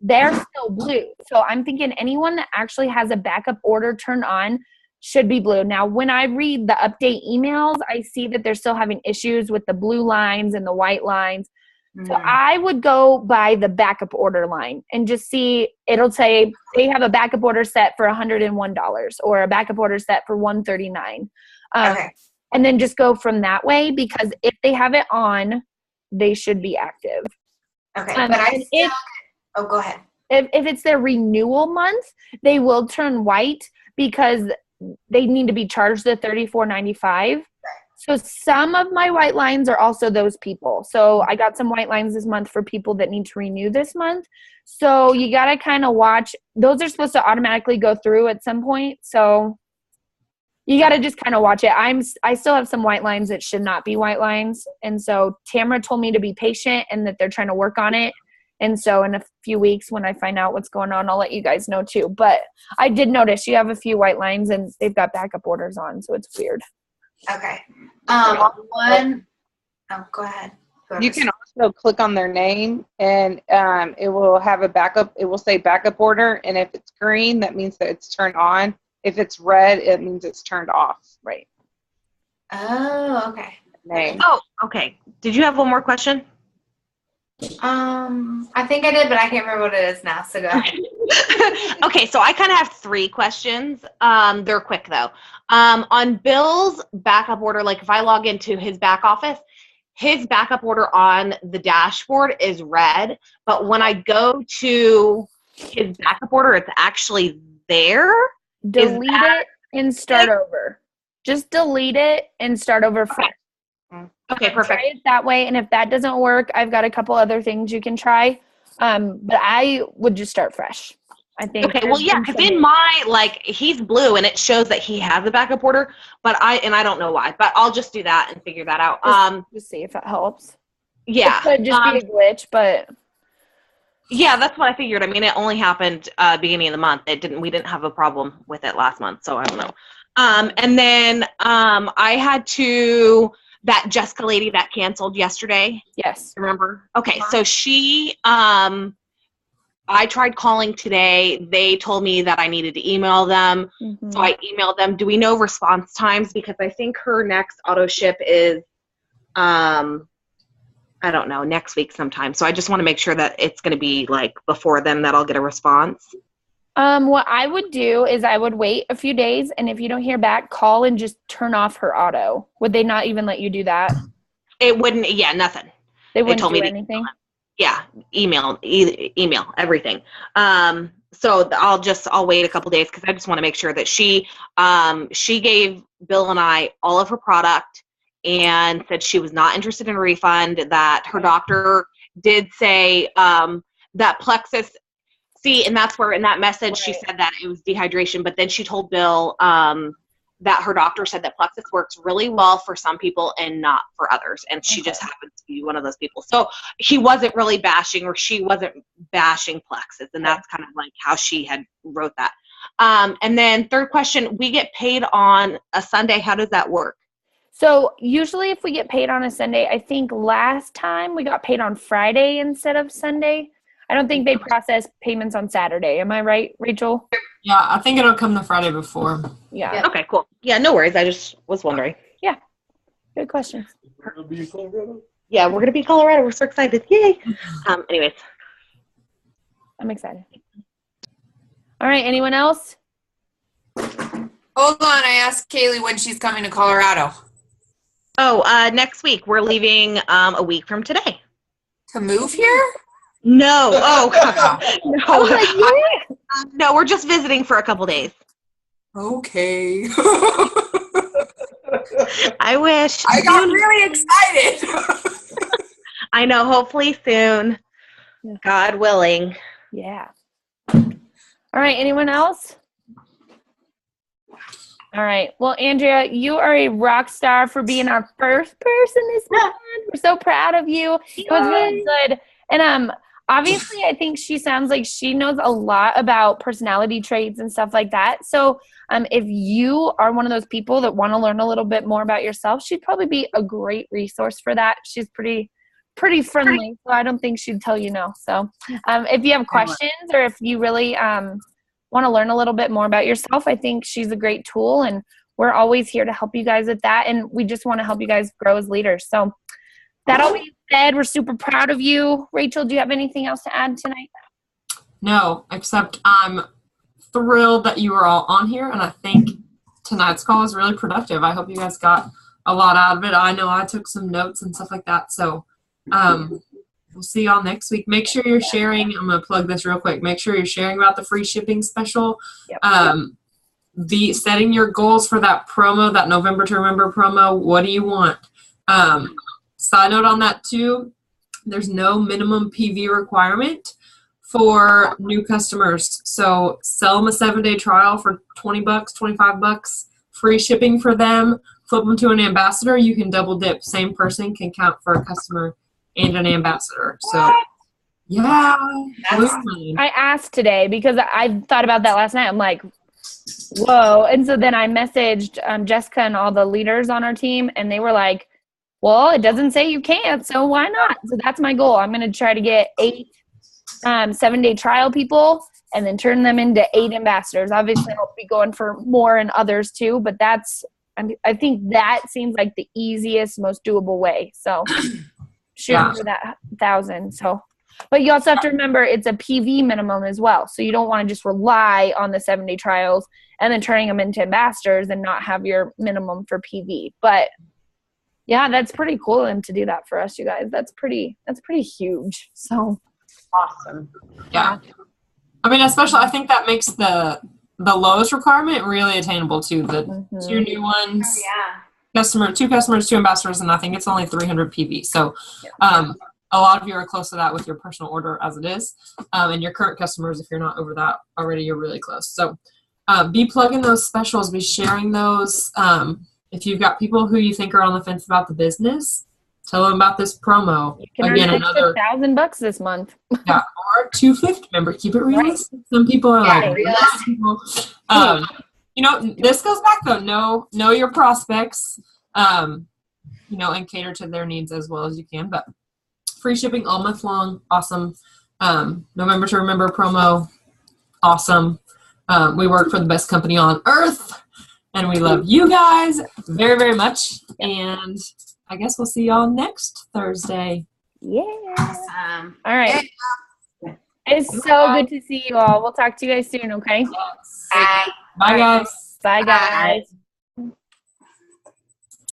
They're still blue. So I'm thinking anyone that actually has a backup order turned on should be blue. Now, when I read the update emails, I see that they're still having issues with the blue lines and the white lines. So I would go by the backup order line and just see, it'll say they have a backup order set for $101 or a backup order set for $139. Okay. And then just go from that way, because if they have it on, they should be active. Okay. But I still, go ahead. If it's their renewal month, they will turn white because they need to be charged the $34.95. So some of my white lines are also those people. So I got some white lines this month for people that need to renew this month. So you got to kind of watch. Those are supposed to automatically go through at some point. So you got to just kind of watch it. I still have some white lines that should not be white lines. And so Tamara told me to be patient and that they're trying to work on it. And so in a few weeks when I find out what's going on, I'll let you guys know too. But I did notice you have a few white lines and they've got backup orders on. So it's weird. Okay. Go ahead. You can also click on their name and it will have a backup. It will say backup order. And if it's green, that means that it's turned on. If it's red, it means it's turned off. Right. Oh, okay. Name. Oh, okay. Did you have one more question? I think I did, but I can't remember what it is now, so go ahead. Okay, so I kind of have 3 questions. They're quick, though. On Bill's backup order, like if I log into his back office, his backup order on the dashboard is red, but when I go to his backup order, it's actually there. Delete it and start over. Just delete it and start over fresh. Okay, perfect. Try it that way, and if that doesn't work, I've got a couple other things you can try. But I would just start fresh. I think. Okay, well, yeah, because in my, like, he's blue, and it shows that he has a backup order, but I don't know why, but I'll just do that and figure that out. Just see if it helps. Yeah. It could just be a glitch, but. Yeah, that's what I figured. I mean, it only happened beginning of the month. We didn't have a problem with it last month, so I don't know. And then I had that Jessica lady that canceled yesterday. Yes. Remember? Okay, so she, I tried calling today. They told me that I needed to email them. Mm-hmm. So I emailed them. Do we know response times? Because I think her next auto ship is, I don't know, next week sometime. So I just want to make sure that it's going to be like before then that I'll get a response. What I would do is I would wait a few days, and if you don't hear back, call and just turn off her auto. Would they not even let you do that? It wouldn't. Yeah, nothing. They wouldn't told do me anything? Yeah, email, everything. So I'll wait a couple days because I just want to make sure that she gave Bill and I all of her product and said she was not interested in a refund, that her doctor did say that Plexus, and that's where in that message she said that it was dehydration, but then she told Bill that her doctor said that Plexus works really well for some people and not for others, and she just happens to be one of those people. So he wasn't really bashing, or she wasn't bashing Plexus, and that's kind of like how she had wrote that. And then third question, we get paid on a Sunday. How does that work? So usually if we get paid on a Sunday, I think last time we got paid on Friday instead of Sunday. I don't think they process payments on Saturday. Am I right, Rachel? Yeah, I think it'll come the Friday before. Yeah. Okay, cool. Yeah, no worries. I just was wondering. Yeah. Good questions. It'll be in Colorado? Yeah, we're going to be in Colorado. We're so excited. Yay. Anyways. I'm excited. All right. Anyone else? Hold on. I asked Kaylee when she's coming to Colorado. Oh, next week. We're leaving a week from today. To move here? No. Oh, No. No, we're just visiting for a couple days. Okay. I wish. I got really excited. I know. Hopefully soon. God willing. Yeah. All right. Anyone else? All right. Well, Andrea, you are a rock star for being our first person this month. We're so proud of you. It was really good. And obviously, I think she sounds like she knows a lot about personality traits and stuff like that. So if you are one of those people that want to learn a little bit more about yourself, she'd probably be a great resource for that. She's pretty friendly, so I don't think she'd tell you no. So if you have questions or if you really want to learn a little bit more about yourself, I think she's a great tool, and we're always here to help you guys with that, and we just want to help you guys grow as leaders. So that all being said, we're super proud of you. Rachel, do you have anything else to add tonight? No, except I'm thrilled that you were all on here, and I think tonight's call was really productive. I hope you guys got a lot out of it. I know I took some notes and stuff like that, so we'll see y'all next week. Make sure you're sharing. I'm going to plug this real quick. Make sure you're sharing about the free shipping special. Yep. Setting your goals for that promo, that November to Remember promo. What do you want? Side note on that too, there's no minimum PV requirement for new customers. So sell them a 7-day trial for $20, $25. free shipping for them, flip them to an ambassador, you can double dip. Same person can count for a customer and an ambassador. So, yeah. I asked today because I thought about that last night. I'm like, whoa. And so then I messaged Jessica and all the leaders on our team, and they were like, well, it doesn't say you can't, so why not? So that's my goal. I'm going to try to get 8 7-day trial people and then turn them into 8 ambassadors. Obviously, I'll be going for more and others too, but I think that seems like the easiest, most doable way. So shooting for that 1,000. So, but you also have to remember it's a PV minimum as well. So you don't want to just rely on the 7-day trials and then turning them into ambassadors and not have your minimum for PV. But yeah, that's pretty cool of them to do that for us, you guys. That's pretty huge. So awesome. Yeah. I mean, especially I think that makes the lowest requirement really attainable to the 2 new ones. Oh, yeah. 2 customers, 2 ambassadors, and I think it's only 300 PV. So a lot of you are close to that with your personal order as it is. And your current customers, if you're not over that already, you're really close. So be plugging those specials, be sharing those. If you've got people who you think are on the fence about the business, tell them about this promo. you can Again, earn another $1,000 this month. yeah, or 250. Remember, keep it realistic. Some people are like, you know, this goes back though. Know your prospects, you know, and cater to their needs as well as you can. But free shipping all month long, awesome. November to Remember promo, awesome. We work for the best company on earth. And we love you guys very, very much. And I guess we'll see y'all next Thursday. Yeah. Awesome. All right. It's so good to see you all. We'll talk to you guys soon, okay? Bye. Bye, guys. Bye, guys.